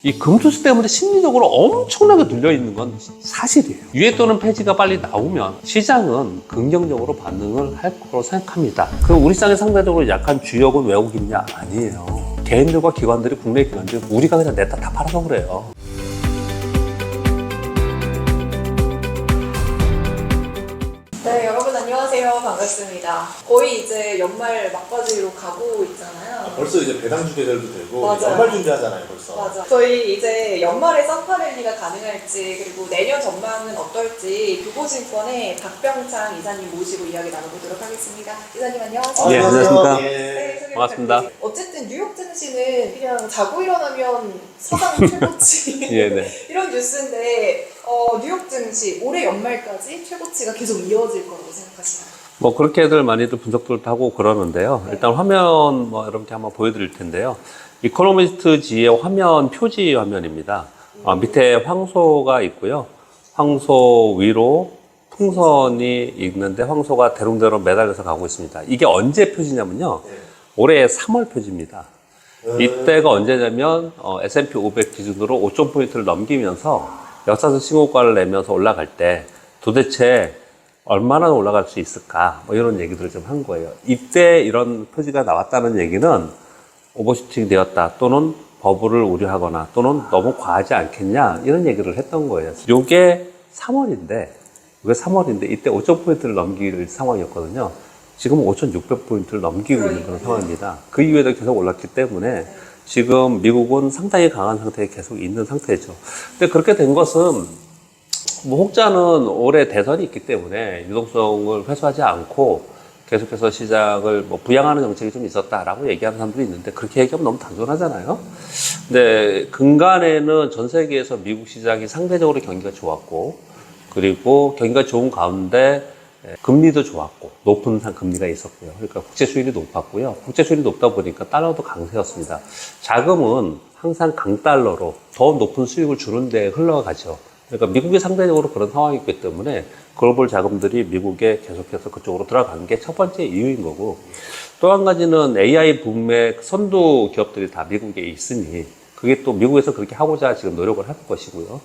이 금투수 때문에 심리적으로 엄청나게 눌려있는 건 사실이에요. 유예 또는 폐지가 빨리 나오면 시장은 긍정적으로 반응을 할 거로 생각합니다. 그럼 우리 시장이 상대적으로 약한 주역은 외국인이냐? 아니에요. 개인들과 기관들이, 국내 기관들이 우리가 그냥 냈다 다 팔아서 그래요. 네, 여러분 안녕하세요. 반갑습니다. 거의 이제 연말 막바지로 가고 있잖아요. 벌써 이제 배당주 계절도 되고 맞아요. 연말 준비하잖아요 벌써. 맞아. 저희 이제 연말에 썬파랠리가 가능할지 그리고 내년 전망은 어떨지 두보증권의 박병창 이사님 모시고 이야기 나눠보도록 하겠습니다. 이사님 안녕하세요. 예, 안녕하십니까. 네, 소개 반갑습니다. 부탁드릴게요. 어쨌든 뉴욕 증시는 그냥 자고 일어나면 사상 최고치 예, 네. 이런 뉴스인데 뉴욕 증시 올해 연말까지 최고치가 계속 이어질 거라고 생각하시나요? 뭐 그렇게들 많이들 분석들도 하고 그러는데요. 네. 일단 화면 뭐 여러분께 한번 보여드릴 텐데요. 이코노미스트지의 화면 표지 화면입니다. 밑에 황소가 있고요. 황소 위로 풍선이 있는데 황소가 대롱대롱 매달려서 가고 있습니다. 이게 언제 표지냐면요. 올해 3월 표지입니다. 이때가 언제냐면 S&P 500 기준으로 5.0포인트를 넘기면서 역사적 신고가를 내면서 올라갈 때 도대체 얼마나 올라갈 수 있을까? 뭐 이런 얘기들을 좀 한 거예요. 이때 이런 표지가 나왔다는 얘기는 오버슈팅 되었다 또는 버블을 우려하거나 또는 너무 과하지 않겠냐 이런 얘기를 했던 거예요. 요게 3월인데 이때 5.0포인트를 넘길 상황이었거든요. 지금은 5,600포인트를 넘기고 있는 그런 상황입니다. 그 이후에도 계속 올랐기 때문에 지금 미국은 상당히 강한 상태에 계속 있는 상태죠. 근데 그렇게 된 것은 뭐 혹자는 올해 대선이 있기 때문에 유동성을 회수하지 않고 계속해서 시장을 뭐 부양하는 정책이 좀 있었다라고 얘기하는 사람들이 있는데 그렇게 얘기하면 너무 단순하잖아요. 근데 근간에는 전 세계에서 미국 시장이 상대적으로 경기가 좋았고 그리고 경기가 좋은 가운데 금리도 좋았고 높은 금리가 있었고요. 그러니까 국채 수익이 높았고요. 국채 수익이 높다 보니까 달러도 강세였습니다. 자금은 항상 강달러로 더 높은 수익을 주는 데 흘러가죠. 그러니까 미국이 상대적으로 그런 상황이기 때문에 글로벌 자금들이 미국에 계속해서 그쪽으로 들어간 게 첫 번째 이유인 거고 또 한 가지는 AI 붐의 선두 기업들이 다 미국에 있으니 그게 또 미국에서 그렇게 하고자 지금 노력을 할 것이고요.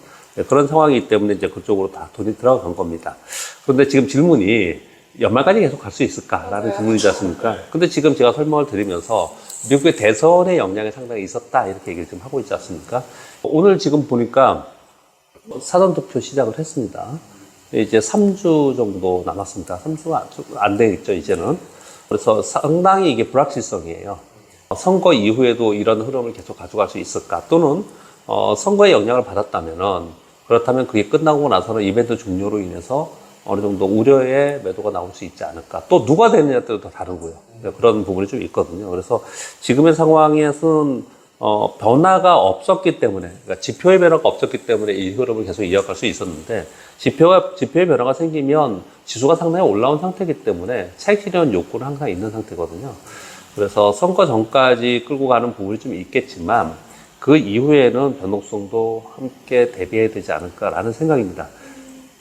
그런 상황이기 때문에 이제 그쪽으로 다 돈이 들어간 겁니다. 그런데 지금 질문이 연말까지 계속 갈 수 있을까라는 질문이지 않습니까? 근데 지금 제가 설명을 드리면서 미국의 대선의 영향이 상당히 있었다 이렇게 얘기를 좀 하고 있지 않습니까? 오늘 지금 보니까 사전투표 시작을 했습니다. 이제 3주 정도 남았습니다. 3주가 안 되겠죠, 이제는. 그래서 상당히 이게 불확실성이에요. 선거 이후에도 이런 흐름을 계속 가져갈 수 있을까? 또는, 선거에 영향을 받았다면은, 그렇다면 그게 끝나고 나서는 이벤트 종료로 인해서 어느 정도 우려의 매도가 나올 수 있지 않을까? 또 누가 되느냐에 따라 더 다르고요. 그런 부분이 좀 있거든요. 그래서 지금의 상황에서는 변화가 없었기 때문에, 그러니까 지표의 변화가 없었기 때문에 이 흐름을 계속 이어갈 수 있었는데, 지표의 변화가 생기면 지수가 상당히 올라온 상태이기 때문에 차익 실현 욕구는 항상 있는 상태거든요. 그래서 선거 전까지 끌고 가는 부분이 좀 있겠지만, 그 이후에는 변동성도 함께 대비해야 되지 않을까라는 생각입니다.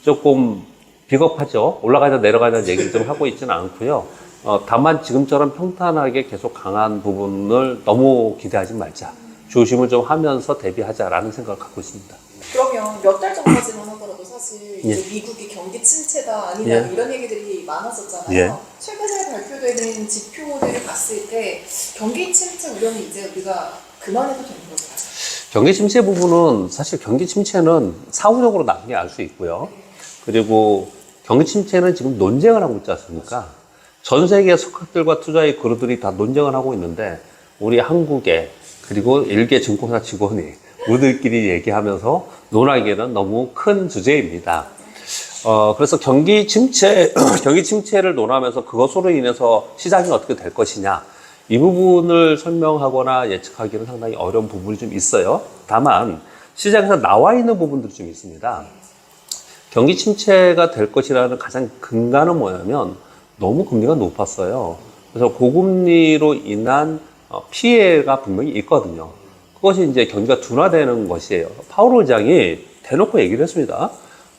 조금 비겁하죠. 올라가자 내려가자는 얘기를 좀 하고 있지는 않고요. 다만 지금처럼 평탄하게 계속 강한 부분을 너무 기대하지 말자. 조심을 좀 하면서 대비하자라는 생각을 갖고 있습니다. 그러면 몇 달 전까지만 하더라도 사실 예. 이제 미국이 경기 침체다 아니냐 이런 얘기들이 많았었잖아요. 예. 최근에 발표되는 지표들을 봤을 때 경기 침체 우려는 이제 우리가 그만해도 되는 건가요? 경기 침체 부분은 사실 경기 침체는 사후적으로 나중에 알 수 있고요. 그리고 경기 침체는 지금 논쟁을 하고 있지 않습니까? 전 세계 석학들과 투자의 그루들이 다 논쟁을 하고 있는데 우리 한국에 그리고 일개 증권사 직원이 우리들끼리 얘기하면서 논하기에는 너무 큰 주제입니다. 그래서 경기 침체를 논하면서 그것으로 인해서 시장이 어떻게 될 것이냐 이 부분을 설명하거나 예측하기는 상당히 어려운 부분이 좀 있어요. 다만 시장에서 나와 있는 부분들이 좀 있습니다. 경기 침체가 될 것이라는 가장 근간은 뭐냐면 너무 금리가 높았어요. 그래서 고금리로 인한 피해가 분명히 있거든요. 그것이 이제 경기가 둔화되는 것이에요. 파월 의장이 대놓고 얘기를 했습니다.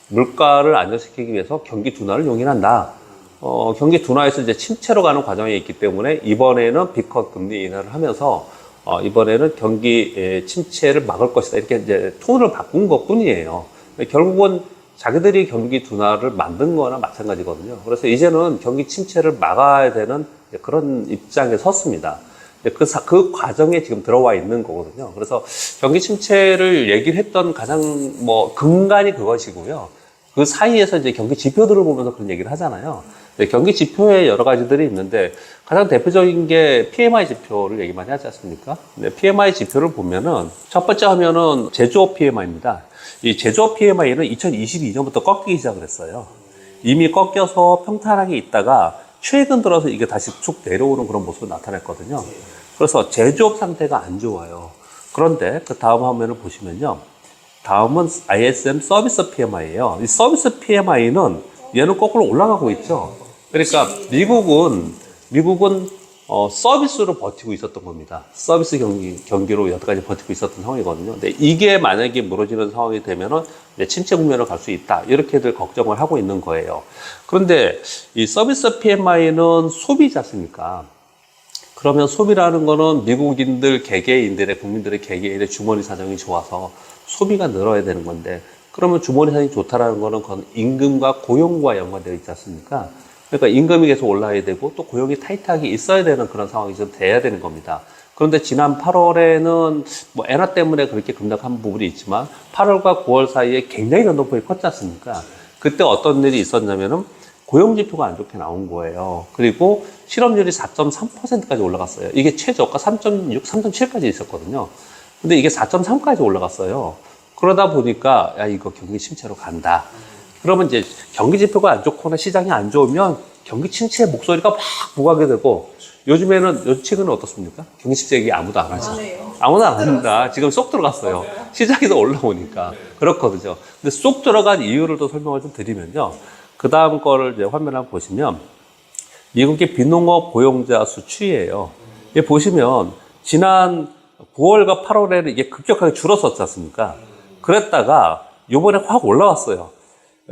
물가를 안정시키기 위해서 경기 둔화를 용인한다. 경기 둔화에서 이제 침체로 가는 과정이 있기 때문에 이번에는 B컷 금리 인하를 하면서 이번에는 경기 침체를 막을 것이다. 이렇게 이제 톤을 바꾼 것 뿐이에요. 결국은 자기들이 경기 둔화를 만든 거나 마찬가지거든요. 그래서 이제는 경기 침체를 막아야 되는 그런 입장에 섰습니다. 그 과정에 지금 들어와 있는 거거든요. 그래서 경기 침체를 얘기를 했던 가장 근간이 그것이고요. 그 사이에서 이제 경기 지표들을 보면서 그런 얘기를 하잖아요. 경기 지표에 여러 가지들이 있는데 가장 대표적인 게 PMI 지표를 얘기 많이 하지 않습니까? PMI 지표를 보면은 첫 번째 하면은 제조업 PMI입니다. 이 제조업 PMI는 2022년부터 꺾이기 시작을 했어요. 이미 꺾여서 평탄하게 있다가 최근 들어서 이게 다시 쭉 내려오는 그런 모습을 나타냈거든요. 그래서 제조업 상태가 안 좋아요. 그런데 그 다음 화면을 보시면요. 다음은 ISM 서비스 PMI예요. 이 서비스 PMI는 얘는 거꾸로 올라가고 있죠. 그러니까 미국은 서비스로 버티고 있었던 겁니다. 서비스 경기로 여태까지 버티고 있었던 상황이거든요. 근데 이게 만약에 무너지는 상황이 되면은 침체 국면으로 갈 수 있다. 이렇게들 걱정을 하고 있는 거예요. 그런데 이 서비스 PMI는 소비지 않습니까? 그러면 소비라는 거는 미국인들 개개인들의 국민들의 개개인의 주머니 사정이 좋아서 소비가 늘어야 되는 건데 그러면 주머니 사정이 좋다라는 거는 그건 임금과 고용과 연관되어 있지 않습니까? 그러니까 임금이 계속 올라야 되고 또 고용이 타이트하게 있어야 되는 그런 상황이 좀 돼야 되는 겁니다. 그런데 지난 8월에는 엔화 때문에 그렇게 급락한 부분이 있지만 8월과 9월 사이에 굉장히 변동폭이 컸지 않습니까? 그때 어떤 일이 있었냐면은 고용지표가 안 좋게 나온 거예요. 그리고 실업률이 4.3%까지 올라갔어요. 이게 최저가 3.6, 3.7까지 있었거든요. 근데 이게 4.3까지 올라갔어요. 그러다 보니까 이거 경기 침체로 간다. 그러면 이제 경기 지표가 안 좋거나 시장이 안 좋으면 경기 침체의 목소리가 막 부각이 되고 요즘에는 최근에 어떻습니까? 경기 침체 얘기 아무도 안 하죠. 아무도 안 합니다. 지금 쏙 들어갔어요. 시장에서 올라오니까. 그렇거든요. 근데 쏙 들어간 이유를 또 설명을 좀 드리면요. 그 다음 거를 이제 화면을 한번 보시면 미국의 비농업 고용자 수 추이예요. 이 보시면 지난 9월과 8월에는 이게 급격하게 줄었었지 않습니까? 그랬다가 요번에 확 올라왔어요.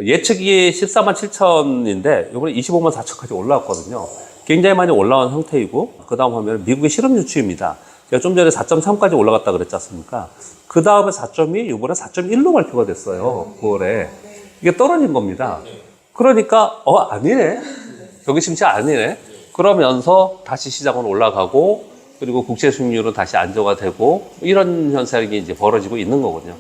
예측이 14만 7천인데 요번에 25만 4천까지 올라왔거든요. 굉장히 많이 올라온 상태이고 그 다음 화면은 미국의 실업률 추이입니다. 제가 좀 전에 4.3까지 올라갔다 그랬지 않습니까? 그 다음에 4.2, 요번에 4.1로 발표가 됐어요. 9월에. 이게 떨어진 겁니다. 그러니까 아니네. 경기 침체 아니네. 그러면서 다시 시장은 올라가고 그리고 국채 수익률은 다시 안정화 되고 이런 현상이 이제 벌어지고 있는 거거든요.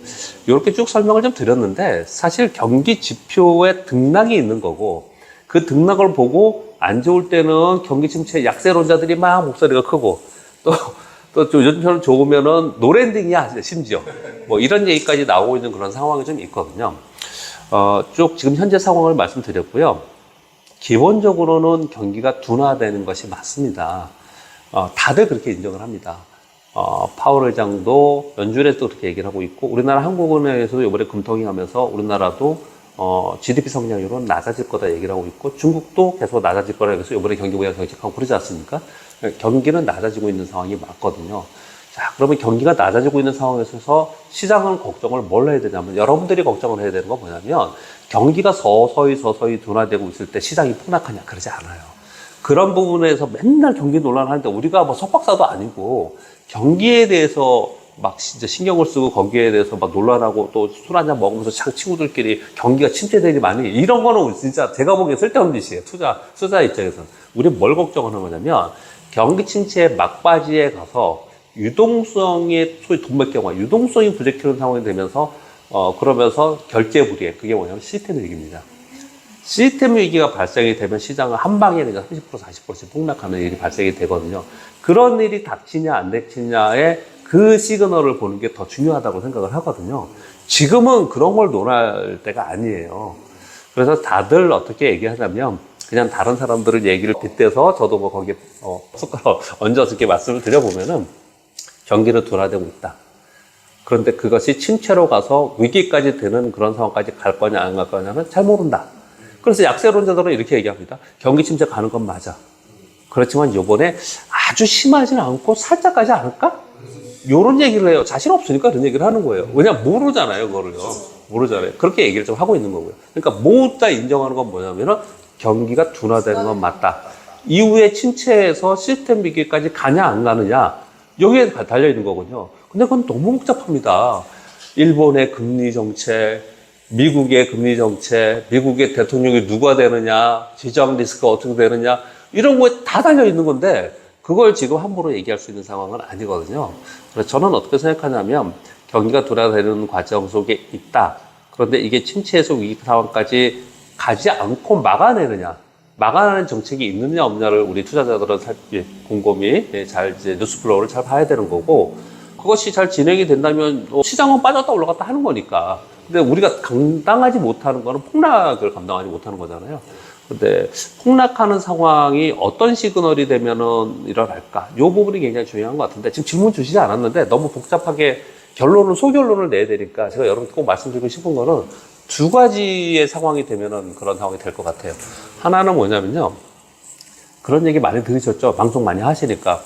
이렇게 쭉 설명을 좀 드렸는데 사실 경기 지표에 등락이 있는 거고 그 등락을 보고 안 좋을 때는 경기 침체 약세론자들이 막 목소리가 크고 또 요즘처럼 좋으면은 노랜딩이야 심지어 이런 얘기까지 나오고 있는 그런 상황이 좀 있거든요. 쭉 지금 현재 상황을 말씀드렸고요. 기본적으로는 경기가 둔화되는 것이 맞습니다. 다들 그렇게 인정을 합니다. 파월 의장도 연준에서도 그렇게 얘기를 하고 있고 우리나라 한국은행에서도 이번에 금통위 하면서 우리나라도 GDP 성장률은 낮아질 거다 얘기를 하고 있고 중국도 계속 낮아질 거라 해서 이번에 경기 부양 정책하고 그러지 않습니까? 경기는 낮아지고 있는 상황이 맞거든요. 자, 그러면 경기가 낮아지고 있는 상황에서 시장은 걱정을 뭘 해야 되냐면 여러분들이 걱정을 해야 되는 건 뭐냐면 경기가 서서히 둔화되고 있을 때 시장이 폭락하냐 그러지 않아요. 그런 부분에서 맨날 경기 논란하는데 우리가 석박사도 아니고 경기에 대해서 막 진짜 신경을 쓰고 거기에 대해서 막 논란하고 또 술 한잔 먹으면서 친구들끼리 경기가 침체되니 많이 이런 거는 진짜 제가 보기엔 쓸데없는 짓이에요. 투자 입장에서는. 우리 뭘 걱정하는 거냐면 경기 침체의 막바지에 가서 유동성의 소위 돈맥경화, 유동성이 부족해지는 상황이 되면서 그러면서 결제 불이에 그게 뭐냐면 시스템 위기입니다. 시스템 위기가 발생이 되면 시장은 한 방에 그냥 30% 40%씩 폭락하는 일이 발생이 되거든요. 그런 일이 닥치냐 안 닥치냐의 그 시그널을 보는 게 더 중요하다고 생각을 하거든요. 지금은 그런 걸 논할 때가 아니에요. 그래서 다들 어떻게 얘기하냐면 그냥 다른 사람들의 얘기를 빗대서 저도 거기에 숟가락 얹어서 이렇게 말씀을 드려보면은 경기는 둔화되고 있다. 그런데 그것이 침체로 가서 위기까지 되는 그런 상황까지 갈 거냐 안 갈 거냐는 잘 모른다. 그래서 약세론자들은 이렇게 얘기합니다. 경기 침체 가는 건 맞아. 그렇지만 이번에 아주 심하지는 않고 살짝 가지 않을까? 요런 얘기를 해요. 자신 없으니까 그런 얘기를 하는 거예요. 왜냐면 모르잖아요, 그거를요. 모르잖아요. 그렇게 얘기를 좀 하고 있는 거고요. 그러니까 모두 인정하는 건 뭐냐면은 경기가 둔화되는 건 맞다. 이후에 침체에서 시스템 위기까지 가냐 안 가느냐 여기에 달려 있는 거군요. 근데 그건 너무 복잡합니다. 일본의 금리 정책, 미국의 금리 정책, 미국의 대통령이 누가 되느냐, 지정 리스크가 어떻게 되느냐, 이런 거에 다 달려 있는 건데, 그걸 지금 함부로 얘기할 수 있는 상황은 아니거든요. 그래서 저는 어떻게 생각하냐면, 경기가 돌아가는 과정 속에 있다. 그런데 이게 침체에서 위기 상황까지 가지 않고 막아내는 정책이 있느냐 없느냐를 우리 투자자들은 곰곰이 잘 이제 뉴스플로우를 잘 봐야 되는 거고, 그것이 잘 진행이 된다면 시장은 빠졌다 올라갔다 하는 거니까. 근데 우리가 감당하지 못하는 거는 폭락을 감당하지 못하는 거잖아요. 근데 폭락하는 상황이 어떤 시그널이 되면은 일어날까? 이 부분이 굉장히 중요한 것 같은데, 지금 질문 주시지 않았는데 너무 복잡하게 소결론을 내야 되니까 제가 여러분께 꼭 말씀드리고 싶은 거는 두 가지의 상황이 되면은 그런 상황이 될 것 같아요. 하나는 뭐냐면요. 그런 얘기 많이 들으셨죠? 방송 많이 하시니까.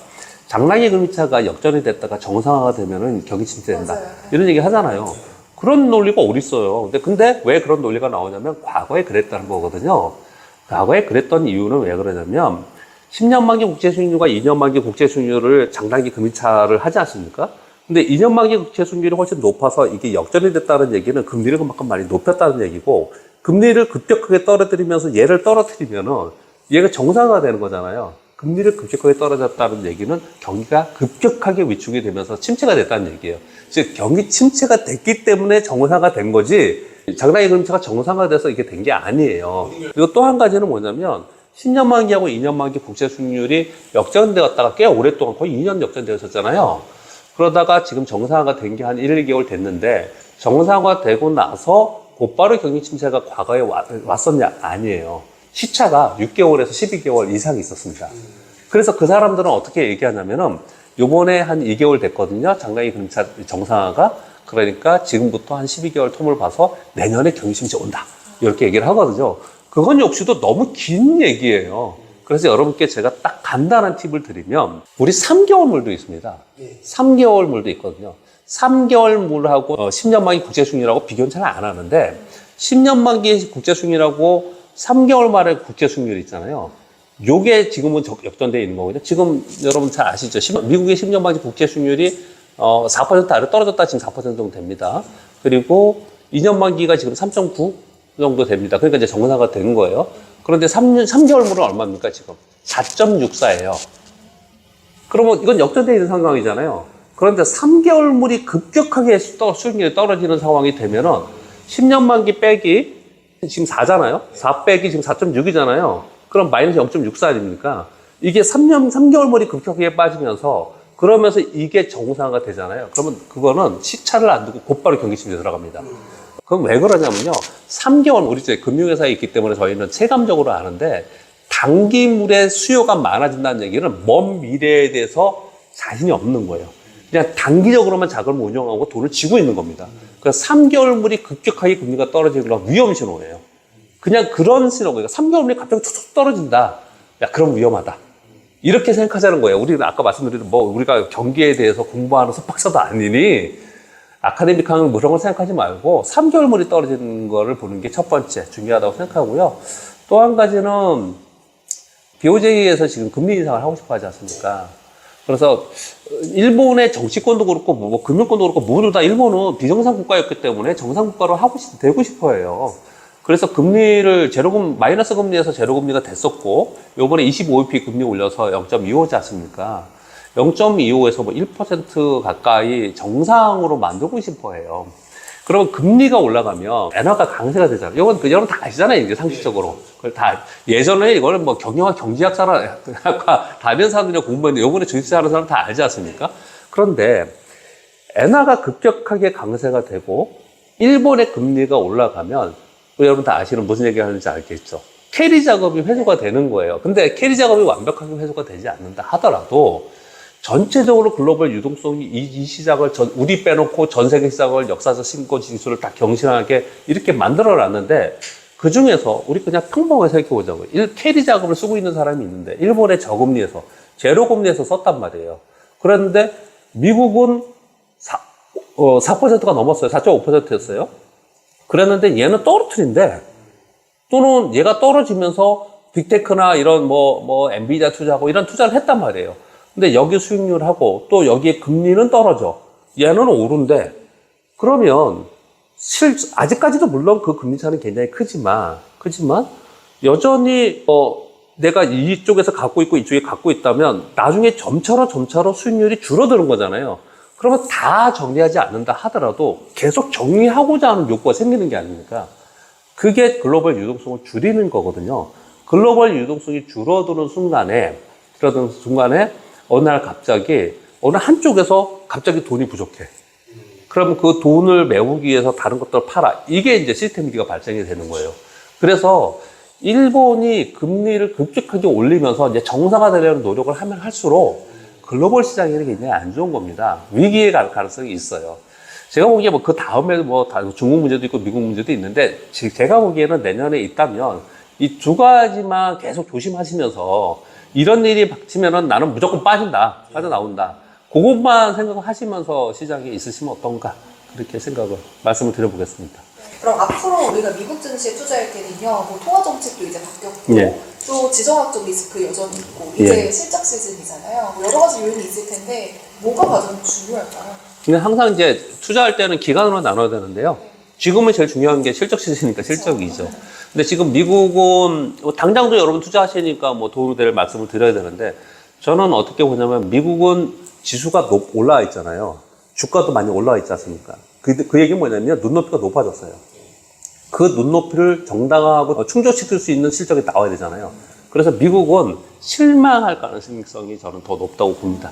장랑의 금리차가 역전이 됐다가 정상화가 되면은 경기 침체된다. 맞아요. 이런 얘기 하잖아요. 그런 논리가 어딨어요. 근데 왜 그런 논리가 나오냐면 과거에 그랬다는 거거든요. 과거에 그랬던 이유는 왜 그러냐면 10년 만기 국채 수익률과 2년 만기 국채 수익률을 장단기 금리차를 하지 않습니까? 근데 2년 만기 국채 수익률이 훨씬 높아서 이게 역전이 됐다는 얘기는 금리를 그만큼 많이 높였다는 얘기고, 금리를 급격하게 떨어뜨리면서 얘를 떨어뜨리면은 얘가 정상화가 되는 거잖아요. 금리를 급격하게 떨어졌다는 얘기는 경기가 급격하게 위축이 되면서 침체가 됐다는 얘기예요. 즉 경기 침체가 됐기 때문에 정상화가 된 거지, 장단기 금리차가 정상화가 돼서 이게 된 게 아니에요. 그리고 또 한 가지는 뭐냐면 10년 만기하고 2년 만기 국채 수익률이 역전되었다가 꽤 오랫동안 거의 2년 역전되었었잖아요. 그러다가 지금 정상화가 된 게 한 1, 2개월 됐는데, 정상화 되고 나서 곧바로 경기 침체가 과거에 왔었냐? 아니에요. 시차가 6개월에서 12개월 이상 있었습니다. 그래서 그 사람들은 어떻게 얘기하냐면은 요번에 한 2개월 됐거든요. 장단기 금리차 정상화가. 그러니까 지금부터 한 12개월 텀을 봐서 내년에 경기 침체 온다. 이렇게 얘기를 하거든요. 그건 역시도 너무 긴 얘기예요. 그래서 여러분께 제가 딱 간단한 팁을 드리면, 우리 3개월 물도 있습니다. 3개월 물도 있거든요. 3개월 물하고 10년 만기 국채 수익률하고 비교는 잘 안 하는데, 10년 만기 국채 수익률하고 3개월 말에 국채 수익률 있잖아요. 요게 지금은 역전되어 있는 거거든요. 지금 여러분 잘 아시죠? 미국의 10년 만기 국채 수익률이 4% 아래 떨어졌다 지금 4% 정도 됩니다. 그리고 2년 만기가 지금 3.9 정도 됩니다. 그러니까 이제 정상화가 되는 거예요. 그런데 3개월 물은 얼마입니까, 지금? 4.64예요. 그러면 이건 역전되어 있는 상황이잖아요. 그런데 3개월 물이 급격하게 수익률이 떨어지는 상황이 되면은 10년 만기 빼기 지금 4잖아요. 4 빼기 지금 4.6이잖아요. 그럼 마이너스 0.64 아닙니까? 이게 3개월 물이 급격하게 빠지면서, 그러면서 이게 정상화가 되잖아요. 그러면 그거는 시차를 안 두고 곧바로 경기 침체에 들어갑니다. 그럼 왜 그러냐면요. 3개월, 우리 이제 금융회사에 있기 때문에 저희는 체감적으로 아는데, 단기물의 수요가 많아진다는 얘기는 먼 미래에 대해서 자신이 없는 거예요. 그냥 단기적으로만 자금을 운용하고 돈을 쥐고 있는 겁니다. 그래서 3개월물이 급격하게 금리가 떨어지는 건 위험 신호예요. 그냥 그런 신호, 그러니까 3개월물이 갑자기 툭툭 떨어진다. 야, 그럼 위험하다. 이렇게 생각하자는 거예요. 우리는 아까 말씀드린 우리가 경기에 대해서 공부하는 석박사도 아니니, 아카데믹한 그런 걸 생각하지 말고 3개월물이 떨어지는 거를 보는 게 첫 번째 중요하다고 생각하고요. 또 한 가지는 BOJ에서 지금 금리 인상을 하고 싶어 하지 않습니까? 그래서 일본의 정치권도 그렇고 뭐 금융권도 그렇고 모두 다 일본은 비정상 국가였기 때문에 정상 국가로 되고 싶어 해요. 그래서 금리를 마이너스 금리에서 제로 금리가 됐었고, 요번에 25bp 금리 올려서 0.25지 않습니까? 0.25에서 뭐 1% 가까이 정상으로 만들고 싶어 해요. 그러면 금리가 올라가면 엔화가 강세가 되잖아요. 이건 여러분 다 아시잖아요, 이제 상식적으로. 그걸 다, 예전에 이거는 뭐 경제학과 다른 사람들이 공부했는데, 요번에 주식시장 하는 사람 다 알지 않습니까? 그런데 엔화가 급격하게 강세가 되고, 일본의 금리가 올라가면, 여러분 다 아시는 무슨 얘기 하는지 알겠죠? 캐리 작업이 회수가 되는 거예요. 근데 캐리 작업이 완벽하게 회수가 되지 않는다 하더라도, 전체적으로 글로벌 유동성이 이 시장을 우리 빼놓고 전 세계 시장을 역사적 신고 지수를 다 경신하게 이렇게 만들어 놨는데, 그 중에서 우리 그냥 평범하게 생각해 보자고요. 캐리 작업을 쓰고 있는 사람이 있는데, 일본의 저금리에서, 제로금리에서 썼단 말이에요. 그런데 미국은 4%가 넘었어요. 4.5%였어요. 그랬는데 얘는 떨어뜨린대. 또는 얘가 떨어지면서 빅테크나 이런 엔비디아 투자하고 이런 투자를 했단 말이에요. 근데 여기 수익률하고 또 여기에 금리는 떨어져. 얘는 오른데 그러면 아직까지도 물론 그 금리 차는 굉장히 크지만 여전히 내가 이쪽에서 갖고 있고 이쪽에 갖고 있다면 나중에 점차로 수익률이 줄어드는 거잖아요. 그러면 다 정리하지 않는다 하더라도 계속 정리하고자 하는 욕구가 생기는 게 아닙니까? 그게 글로벌 유동성을 줄이는 거거든요. 글로벌 유동성이 줄어드는 순간에 어느 날 갑자기 어느 한쪽에서 갑자기 돈이 부족해. 그러면 그 돈을 메우기 위해서 다른 것들을 팔아. 이게 이제 시스템 위기가 발생이 되는 거예요. 그래서 일본이 금리를 급격하게 올리면서 이제 정상화되려는 노력을 하면 할수록 글로벌 시장에는 굉장히 안 좋은 겁니다. 위기에 갈 가능성이 있어요. 제가 보기에 그 다음에 중국 문제도 있고 미국 문제도 있는데 제가 보기에는 내년에 있다면 이 두 가지만 계속 조심하시면서 이런 일이 닥치면은 나는 무조건 빠져나온다. 그것만 생각하시면서 시장에 있으시면 어떤가 그렇게 말씀을 드려보겠습니다. 그럼 앞으로 우리가 미국 증시에 투자할 때는요, 뭐 통화 정책도 이제 바뀌었고, 예. 또 지정학적 리스크 여전히 있고, 이제 실적 시즌이잖아요. 여러 가지 요인이 있을 텐데, 뭐가 가장 중요할까요? 근데 항상 이제 투자할 때는 기간으로 나눠야 되는데요. 지금은 제일 중요한 게 실적 시즌이니까 실적이죠. 근데 지금 미국은 당장도 여러분 투자하시니까 도움이 될 말씀을 드려야 되는데, 저는 어떻게 보냐면 미국은 지수가 올라와 있잖아요. 주가도 많이 올라와 있지 않습니까? 그 얘기는 뭐냐면 눈높이가 높아졌어요. 그 눈높이를 정당화하고 충족시킬 수 있는 실적이 나와야 되잖아요. 그래서 미국은 실망할 가능성이 저는 더 높다고 봅니다.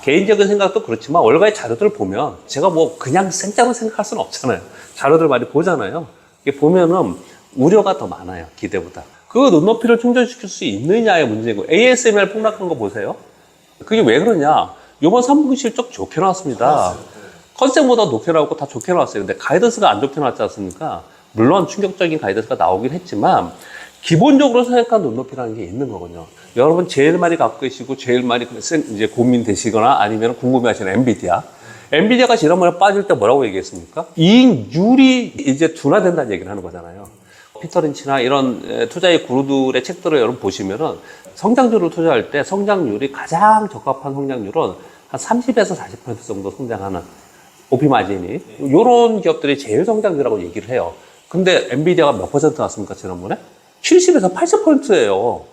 개인적인 생각도 그렇지만 월가의 자료들을 보면 제가 그냥 생짜로 생각할 수는 없잖아요. 자료들 많이 보잖아요. 이게 보면은 우려가 더 많아요. 기대보다. 그 눈높이를 충족시킬 수 있느냐의 문제고 ASML 폭락한 거 보세요. 그게 왜 그러냐? 이번 3분기 실적 좋게 나왔습니다. 컨셉보다 높게 나왔고 다 좋게 나왔어요. 근데 가이던스가 안 좋게 나왔지 않습니까? 물론 충격적인 가이던스가 나오긴 했지만 기본적으로 생각한 눈높이라는 게 있는 거거든요. 여러분 제일 많이 갖고 계시고 제일 많이 이제 고민되시거나 아니면 궁금해하시는 엔비디아가 지난번에 빠질 때 뭐라고 얘기했습니까? 이익률이 이제 둔화된다는 얘기를 하는 거잖아요. 피터 린치나 이런 투자의 구루들의 책들을 여러분 보시면은 성장률을 투자할 때 성장률이 가장 적합한 성장률은 한 30에서 40% 정도 성장하는 OP 마진이 이런 기업들이 제일 성장률이라고 얘기를 해요. 근데 엔비디아가 몇 퍼센트 났습니까 지난번에? 70에서 80%예요.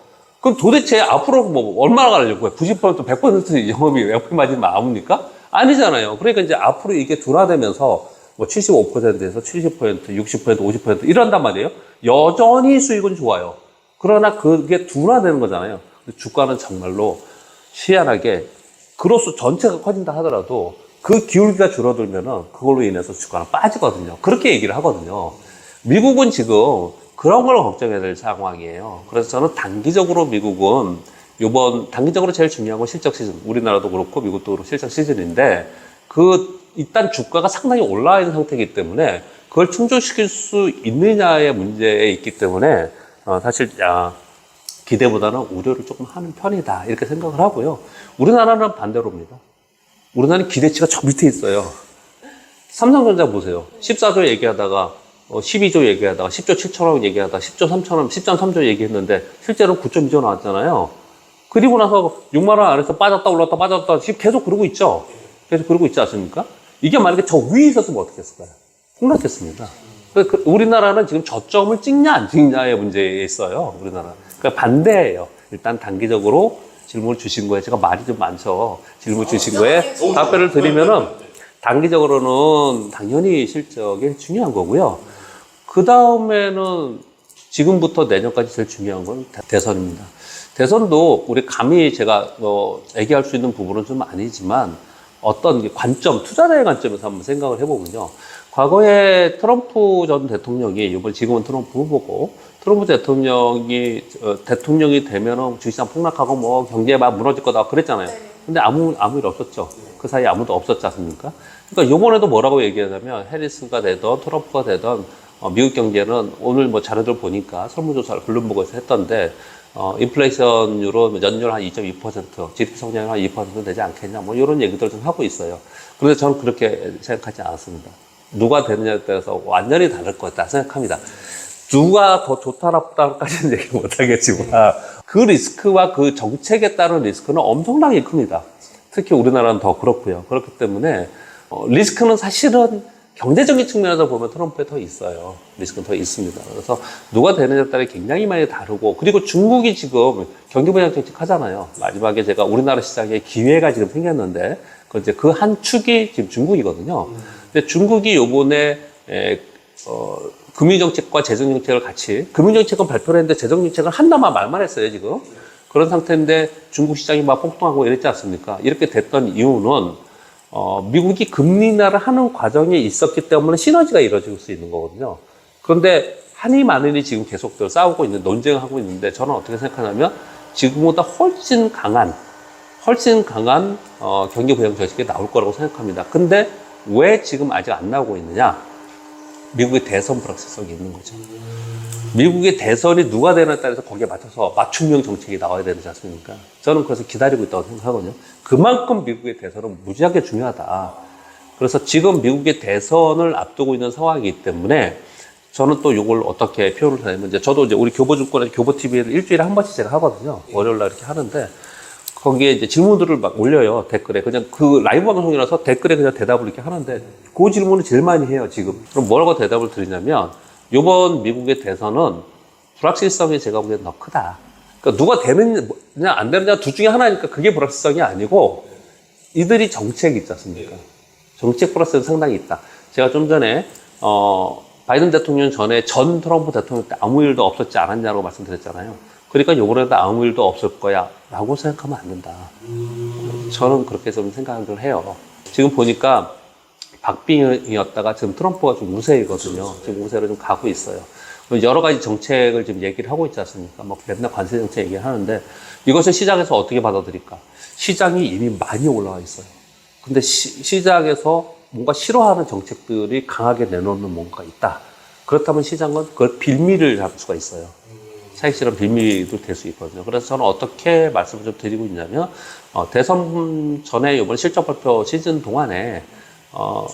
그럼 도대체 앞으로 얼마나 가려고 해요? 90% 100% 영업이 OP 마진이 남습니까? 아니잖아요. 그러니까 이제 앞으로 이게 둔화되면서 75%에서 70%, 60%, 50% 이런단 말이에요. 여전히 수익은 좋아요. 그러나 그게 둔화되는 거잖아요. 근데 주가는 정말로 희한하게 그로서 전체가 커진다 하더라도 그 기울기가 줄어들면은 그걸로 인해서 주가는 빠지거든요. 그렇게 얘기를 하거든요. 미국은 지금 그런 걸 걱정해야 될 상황이에요. 그래서 저는 단기적으로 미국은 단기적으로 제일 중요한 건 실적 시즌. 우리나라도 그렇고 미국도 그렇고 실적 시즌인데 일단 주가가 상당히 올라와 있는 상태이기 때문에 그걸 충족시킬 수 있느냐의 문제에 있기 때문에 사실 기대보다는 우려를 조금 하는 편이다 이렇게 생각을 하고요. 우리나라는 반대로입니다. 우리나라는 기대치가 저 밑에 있어요. 삼성전자 보세요. 14조 얘기하다가 12조 얘기하다가 10조 7천억 얘기하다가 10조 3천억, 10.3조 얘기했는데 실제로 9.2조 나왔잖아요. 그리고 나서 6만 원 안에서 빠졌다 올랐다 지금 계속 그러고 있죠. 계속 그러고 있지 않습니까? 이게 만약에 저 위에 있었으면 어떻게 했을까요? 폭락했습니다. 우리나라는 지금 저점을 찍냐 안 찍냐의 문제에 있어요. 우리나라. 그러니까 반대예요. 일단 단기적으로 질문을 주신 거에 제가 말이 좀 많죠. 질문 주신 거에 답변을 드리면은 단기적으로는 당연히 실적이 중요한 거고요. 그 다음에는 지금부터 내년까지 제일 중요한 건 대선입니다. 대선도 우리 감히 제가 얘기할 수 있는 부분은 좀 아니지만 어떤 관점, 투자자의 관점에서 한번 생각을 해보면요. 과거에 트럼프 전 대통령이, 지금은 트럼프 후보고, 트럼프 대통령이 되면은 주식시장 폭락하고 경제가 무너질 거다 그랬잖아요. 근데 아무 일 없었죠. 그 사이에 아무도 없었지 않습니까? 그러니까 요번에도 뭐라고 얘기하냐면, 해리스가 되던 트럼프가 되던 미국 경제는 오늘 자료들 보니까 설문조사를 블룸버그에서 했던데, 인플레이션율은 연율 한 2.2%, GDP 성장률 한 2% 되지 않겠냐, 이런 얘기들 좀 하고 있어요. 그런데 저는 그렇게 생각하지 않았습니다. 누가 되느냐에 따라서 완전히 다를 것 같다 생각합니다. 누가 더 좋다 나쁘다까지는 얘기 못 하겠지만, 그 리스크와 그 정책에 따른 리스크는 엄청나게 큽니다. 특히 우리나라는 더 그렇고요. 그렇기 때문에 리스크는 사실은 경제적인 측면에서 보면 트럼프에 더 있어요. 리스크는 더 있습니다. 그래서 누가 되느냐에 따라 굉장히 많이 다르고, 그리고 중국이 지금 경기부양 정책 하잖아요. 마지막에 제가 우리나라 시장에 기회가 지금 생겼는데, 그 한 축이 지금 중국이거든요. 근데 중국이 요번에 금융정책과 재정정책을 같이, 금융정책은 발표를 했는데 재정정책은 한다만 말만 했어요, 지금. 그런 상태인데 중국 시장이 막 폭등하고 이랬지 않습니까? 이렇게 됐던 이유는 미국이 금리 인하를 하는 과정에 있었기 때문에 시너지가 이루어질 수 있는 거거든요. 그런데 한이 많으니 지금 계속 싸우고 있는, 논쟁을 하고 있는데, 저는 어떻게 생각하냐면 지금보다 훨씬 강한 경기 부양 정책이 나올 거라고 생각합니다. 근데 왜 지금 아직 안 나오고 있느냐? 미국의 대선 불확실성이 있는 거죠. 미국의 대선이 누가 되느냐에 따라서 거기에 맞춰서 맞춤형 정책이 나와야 되지 않습니까? 저는 그래서 기다리고 있다고 생각하거든요. 그만큼 미국의 대선은 무지하게 중요하다. 그래서 지금 미국의 대선을 앞두고 있는 상황이기 때문에 저는 또 이걸 어떻게 표현을 하냐면, 저도 이제 우리 교보증권의 교보TV를 일주일에 한 번씩 제가 하거든요. 월요일날 이렇게 하는데, 거기에 이제 질문들을 막 올려요, 댓글에. 그냥 그 라이브 방송이라서 댓글에 그냥 대답을 이렇게 하는데, 그 질문을 제일 많이 해요, 지금. 그럼 뭐라고 대답을 드리냐면, 이번 미국의 대선은 불확실성이 제가 보기엔 더 크다. 그러니까 누가 되느냐 안 되느냐 둘 중에 하나니까 그게 불확실성이 아니고, 이들이 정책이 있지 않습니까? 정책 플러스는 상당히 있다. 제가 좀 전에 바이든 대통령 전에 전 트럼프 대통령 때 아무 일도 없었지 않았냐고 말씀드렸잖아요. 그러니까 이번에도 아무 일도 없을 거야 라고 생각하면 안 된다. 저는 그렇게 좀 생각을 해요. 지금 보니까 박빙이었다가 지금 트럼프가 좀 우세이거든요. 지금 우세로 좀 가고 있어요. 여러 가지 정책을 지금 얘기를 하고 있지 않습니까? 뭐 맨날 관세 정책 얘기를 하는데, 이것을 시장에서 어떻게 받아들일까? 시장이 이미 많이 올라와 있어요. 근데 시장에서 뭔가 싫어하는 정책들이 강하게 내놓는 뭔가가 있다. 그렇다면 시장은 그걸 빌미를 잡을 수가 있어요. 차익 실현 빌미도 될 수 있거든요. 그래서 저는 어떻게 말씀을 좀 드리고 있냐면, 대선 전에 이번 실적 발표 시즌 동안에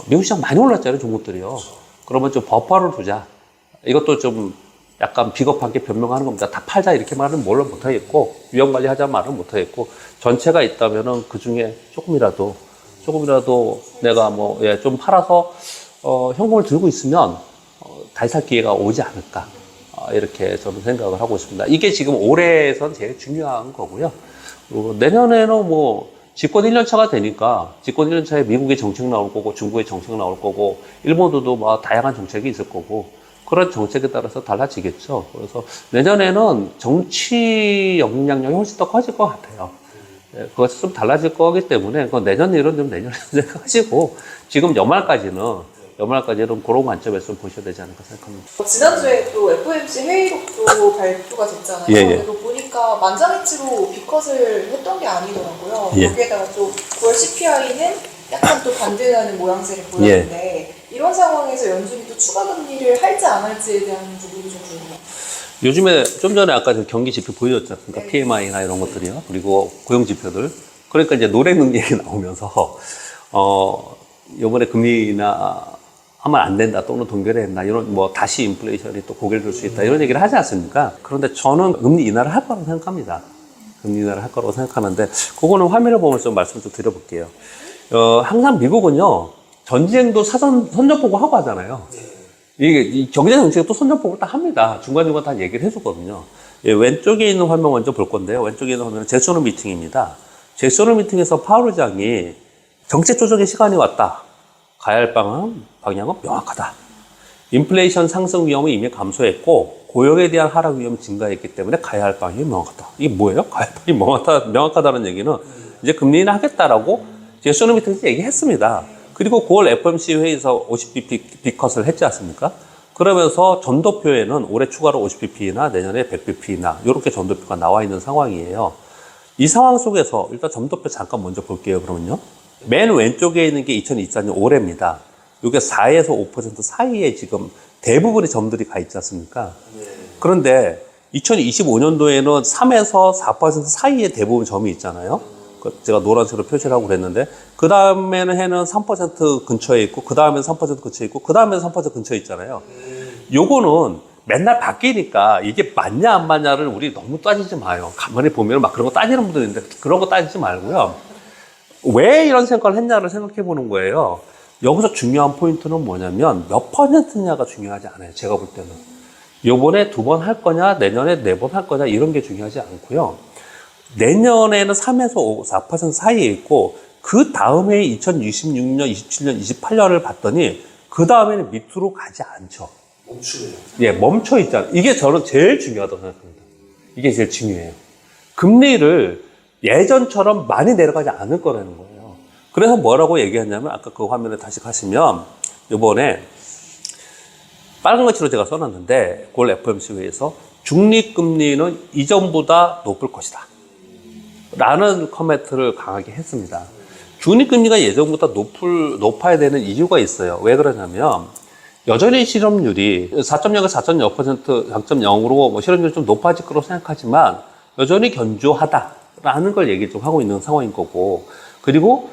미국 시장 많이 올랐잖아요, 종목들이요. 그러면 좀 버퍼를 두자. 이것도 좀 약간 비겁하게 변명하는 겁니다. 다 팔자 이렇게 말은 물론 못하겠고, 위험 관리하자 말은 못하겠고, 전체가 있다면은 그 중에 조금이라도 내가 좀 팔아서 현금을 들고 있으면 다시 살 기회가 오지 않을까. 이렇게 저는 생각을 하고 있습니다. 이게 지금 올해에선 제일 중요한 거고요. 그리고 내년에는 집권 1년 차가 되니까, 집권 1년 차에 미국의 정책 나올 거고, 중국의 정책 나올 거고, 일본도 다양한 정책이 있을 거고, 그런 정책에 따라서 달라지겠죠. 그래서 내년에는 정치 영향력이 훨씬 더 커질 것 같아요. 그것이 좀 달라질 거기 때문에, 내년 일은 좀 내년에 생각하시고, 지금 연말까지는 그런 관점에서 좀 보셔야 되지 않을까 생각합니다. 지난주에 또 FOMC 회의록도 발표가 됐잖아요. 그래도 보니까 만장일치로 비컷을 했던 게 아니더라고요. 거기에다가 또 9월 CPI는 약간 또 반등하는 모양새를 보였는데, 이런 상황에서 연준이 또 추가 금리를 할지 안 할지에 대한 부분이 좀 궁금해요. 요즘에 좀 전에 아까 경기 지표 보여줬지 않습니까? PMI나 이런 것들이요. 그리고 고용 지표들. 그러니까 이제 노래 능력이 나오면서 이번에 금리나 하면 안 된다, 또는 동결해야 된다, 이런 다시 인플레이션이 또 고개를 들 수 있다, 이런 얘기를 하지 않습니까? 그런데 저는 금리 인하를 할 거라고 생각합니다. 금리 인하를 할 거라고 생각하는데, 그거는 화면을 보면서 좀 말씀 좀 드려볼게요. 항상 미국은요, 전쟁도 선전포고 하고 하잖아요. 이 경제 정책도 선전포고를 딱 합니다. 중간중간 다 얘기를 해주거든요. 왼쪽에 있는 화면 먼저 볼 건데요. 왼쪽에 있는 화면은 잭소노 미팅입니다. 잭소노 미팅에서 파월 의장이 정책 조정의 시간이 왔다. 가야 할 방향은 명확하다. 인플레이션 상승 위험은 이미 감소했고, 고용에 대한 하락 위험이 증가했기 때문에 가야 할 방향이 명확하다. 이게 뭐예요? 가야 할 방향이 명확하다는 얘기는 이제 금리 인하 하겠다라고 잭소노 미팅에서 얘기했습니다. 그리고 9월 FOMC 회의에서 50bp 비컷을 했지 않습니까? 그러면서 전도표에는 올해 추가로 50bp나 내년에 100bp나 이렇게 전도표가 나와 있는 상황이에요. 이 상황 속에서 일단 전도표 잠깐 먼저 볼게요, 그러면요. 맨 왼쪽에 있는 게 2024년 올해입니다. 이게 4에서 5% 사이에 지금 대부분의 점들이 가 있지 않습니까? 그런데 2025년도에는 3에서 4% 사이에 대부분 점이 있잖아요. 제가 노란색으로 표시를 하고 그랬는데, 그 다음에는 해는 3% 근처에 있고, 그 다음에는 3% 근처에 있고, 그 다음에는 3% 근처에 있잖아요. 요거는 맨날 바뀌니까 이게 맞냐 안 맞냐를 우리 너무 따지지 마요. 가만히 보면 막 그런 거 따지는 분들 있는데, 그런 거 따지지 말고요. 왜 이런 생각을 했냐를 생각해 보는 거예요. 여기서 중요한 포인트는 뭐냐면 몇 퍼센트냐가 중요하지 않아요. 제가 볼 때는. 요번에 2번 할 거냐, 내년에 4번 할 거냐, 이런 게 중요하지 않고요. 내년에는 3에서 5, 4% 사이에 있고, 그 다음에 2026년, 27년, 28년을 봤더니, 그 다음에는 밑으로 가지 않죠. 멈추네요. 예, 멈춰 있잖아요. 이게 저는 제일 중요하다고 생각합니다. 이게 제일 중요해요. 금리를 예전처럼 많이 내려가지 않을 거라는 거예요. 그래서 뭐라고 얘기했냐면, 아까 그 화면에 다시 가시면, 요번에, 빨간 거치로 제가 써놨는데, 그걸 FOMC 회의에서 중립금리는 이전보다 높을 것이다. 라는 코멘트를 강하게 했습니다. 중립금리가 예전보다 높아야 되는 이유가 있어요. 왜 그러냐면, 여전히 실업률이 4.0에서 4.0%, 4.0으로 뭐 실업률이 좀 높아질 거라고 생각하지만, 여전히 견조하다라는 걸 얘기 좀 하고 있는 상황인 거고, 그리고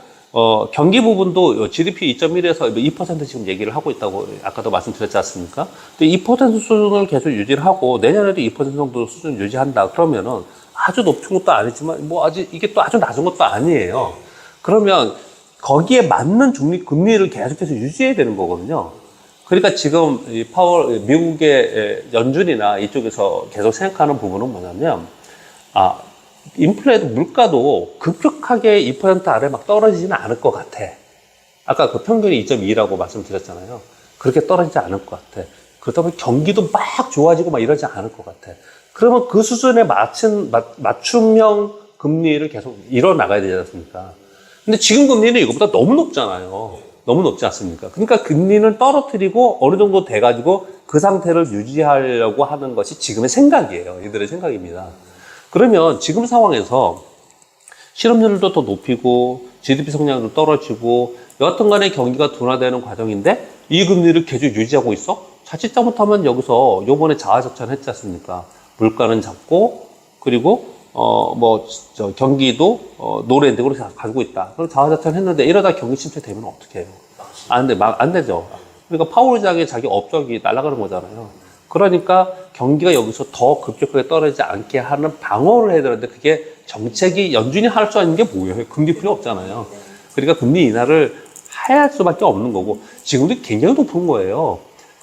경기 부분도 GDP 2.1에서 2% 지금 얘기를 하고 있다고 아까도 말씀드렸지 않습니까? 2% 수준을 계속 유지를 하고 내년에도 2% 정도 수준을 유지한다. 그러면은 아주 높은 것도 아니지만 뭐 아직 이게 또 아주 낮은 것도 아니에요. 그러면 거기에 맞는 중립 금리를 계속해서 유지해야 되는 거거든요. 그러니까 지금 이 미국의 연준이나 이쪽에서 계속 생각하는 부분은 뭐냐면 인플레도 물가도 급격하게 2% 아래 막 떨어지지는 않을 것 같아. 아까 그 평균이 2.2라고 말씀드렸잖아요. 그렇게 떨어지지 않을 것 같아. 그렇다 보면 경기도 막 좋아지고 막 이러지 않을 것 같아. 그러면 그 수준에 맞춤형 금리를 계속 이뤄나가야 되지 않습니까? 근데 지금 금리는 이것보다 너무 높잖아요. 너무 높지 않습니까? 그러니까 금리는 떨어뜨리고 어느 정도 돼가지고 그 상태를 유지하려고 하는 것이 지금의 생각이에요. 이들의 생각입니다. 그러면 지금 상황에서 실업률도 더 높이고 GDP 성장도 떨어지고 여하튼 간에 경기가 둔화되는 과정인데 이 금리를 계속 유지하고 있어? 자칫 잘못하면 여기서 요번에 자아적천 했지 않습니까? 물가는 작고 그리고 경기도 노랜드로 가지고 있다. 그럼 자아자찬 했는데 이러다 경기 침체되면 어떻게 해요? 안 되죠. 그러니까 파월 의장이 자기 업적이 날아가는 거잖아요. 그러니까 경기가 여기서 더 급격하게 떨어지지 않게 하는 방어를 해야 되는데 그게 정책이 연준이 할 수 있는 게 뭐예요? 금리 필요 없잖아요. 그러니까 금리 인하를 할 수밖에 없는 거고 지금도 굉장히 높은 거예요.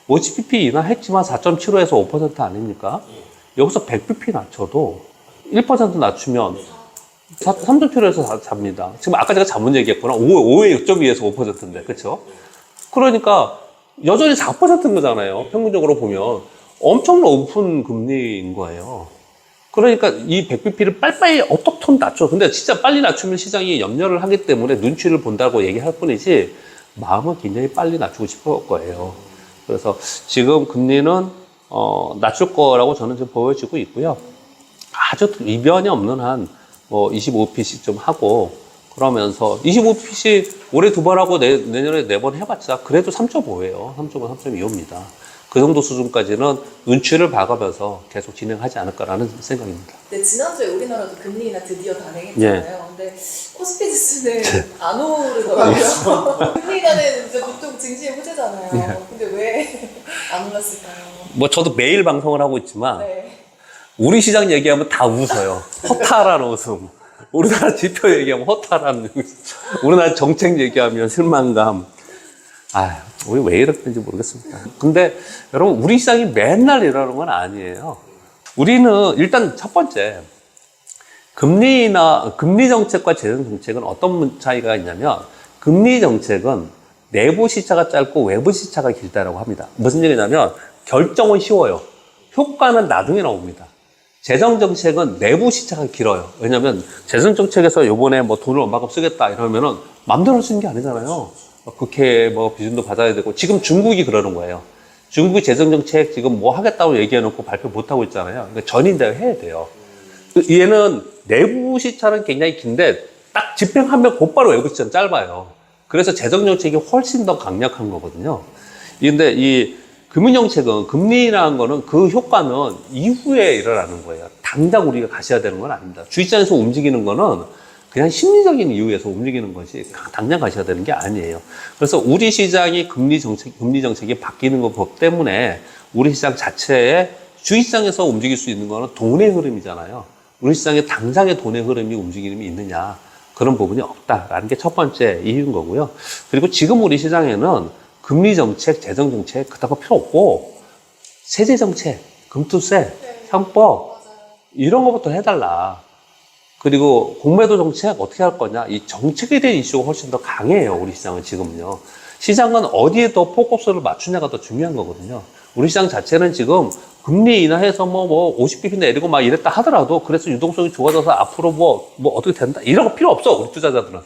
50bp 인하했지만 4.75에서 5% 아닙니까? 여기서 100bp 낮춰도 1% 낮추면 3.75에서 잡니다. 지금 아까 제가 잘못 얘기했구나. 5의 6.2에서 5%인데, 그렇죠? 그러니까 여전히 4%인 거잖아요. 평균적으로 보면 엄청 높은 금리인 거예요. 그러니까 이 100bp를 빨리빨리 어떻게 낮춰. 근데 진짜 빨리 낮추면 시장이 염려를 하기 때문에 눈치를 본다고 얘기할 뿐이지 마음은 굉장히 빨리 낮추고 싶을 거예요. 그래서 지금 금리는 낮출 거라고 저는 지금 보여지고 있고요. 아주 이변이 없는 한 25p씩 좀 하고 그러면서 25p씩 올해 2번 하고 내년에 4번 해봤자 그래도 3.5예요. 3.5, 3.25입니다. 그 정도 수준까지는 눈치를 봐가면서 계속 진행하지 않을까라는 생각입니다. 네, 지난주에 우리나라도 금리 인하 드디어 단행했잖아요. 근데 코스피 지수는 안 오르더라고요. 금리 인하는 이제 보통 증시의 호재잖아요. 근데 왜 안 올랐을까요? 뭐 저도 매일 방송을 하고 있지만 네. 우리 시장 얘기하면 다 웃어요. 허탈한 웃음. 우리나라 지표 얘기하면 허탈한 웃음. 우리나라 정책 얘기하면 실망감. 우리 왜 이랬는지 모르겠습니다. 근데 여러분, 우리 시장이 맨날 이러는 건 아니에요. 우리는 일단 첫 번째, 금리 정책과 재정 정책은 어떤 차이가 있냐면, 금리 정책은 내부 시차가 짧고 외부 시차가 길다라고 합니다. 무슨 얘기냐면, 결정은 쉬워요. 효과는 나중에 나옵니다. 재정 정책은 내부 시차가 길어요. 왜냐면 재정 정책에서 요번에 뭐 돈을 얼마큼 쓰겠다 이러면은 마음대로 쓰는 게 아니잖아요. 국회 뭐 비준도 받아야 되고 지금 중국이 그러는 거예요. 중국이 재정 정책 지금 뭐 하겠다고 얘기해 놓고 발표 못 하고 있잖아요. 그러니까 전인대로 해야 돼요. 얘는 내부 시차는 굉장히 긴데 딱 집행하면 곧바로 외부 시차는 짧아요. 그래서 재정 정책이 훨씬 더 강력한 거거든요. 근데 이 금융정책은 금리라는 거는 그 효과는 이후에 일어나는 거예요. 당장 우리가 가셔야 되는 건 아닙니다. 주식시장에서 움직이는 거는 그냥 심리적인 이유에서 움직이는 것이 당장 가셔야 되는 게 아니에요. 그래서 우리 시장이 금리 정책이 바뀌는 것 때문에 우리 시장 자체에 주식시장에서 움직일 수 있는 거는 돈의 흐름이잖아요. 우리 시장에 당장의 돈의 흐름이 움직임이 있느냐. 그런 부분이 없다라는 게 첫 번째 이유인 거고요. 그리고 지금 우리 시장에는 금리 정책, 재정 정책 그딴 거 필요 없고 세제 정책, 금투세, 네. 형법 맞아요. 이런 것부터 해달라. 그리고 공매도 정책 어떻게 할 거냐. 이 정책에 대한 이슈가 훨씬 더 강해요. 우리 시장은 지금요. 시장은 어디에 더 포커스를 맞추냐가 더 중요한 거거든요. 우리 시장 자체는 지금 금리 인하해서 뭐 50bp 내리고 막 이랬다 하더라도 그래서 유동성이 좋아져서 앞으로 뭐 어떻게 된다. 이런 거 필요 없어. 우리 투자자들은.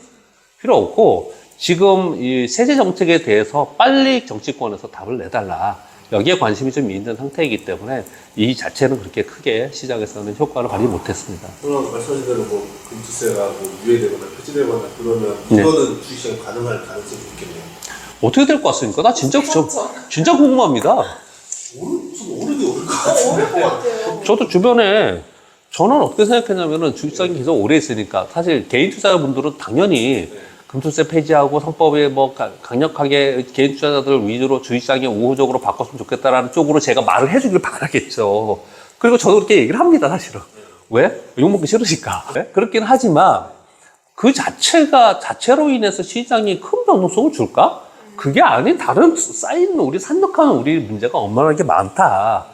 필요 없고 지금 이 세제 정책에 대해서 빨리 정치권에서 답을 내달라. 여기에 관심이 좀 있는 상태이기 때문에 이 자체는 그렇게 크게 시장에서는 효과를 발휘 못했습니다. 그럼 말씀하신 대로 뭐 금투세가 뭐 유예되거나 폐지되거나 그러면 네. 이거는 주식시장 가능할 가능성이 있겠네요. 어떻게 될 것 같습니까? 나 진짜 그렇죠. 진짜 궁금합니다. 오르게 오를 것 어려울 것 같은데. 같아요. 저도 주변에 저는 어떻게 생각했냐면은 주식시장이 계속 오래 있으니까 사실 개인 투자자분들은 당연히 금투세 폐지하고 상법에 뭐 강력하게 개인 투자자들 위주로 주식시장에 우호적으로 바꿨으면 좋겠다라는 쪽으로 제가 말을 해주길 바라겠죠. 그리고 저도 그렇게 얘기를 합니다, 사실은. 왜? 욕먹기 싫으니까. 네? 그렇긴 하지만 그 자체로 인해서 시장이 큰 변동성을 줄까? 그게 아닌 다른 쌓인 우리 산적한 우리 문제가 얼마나 많다.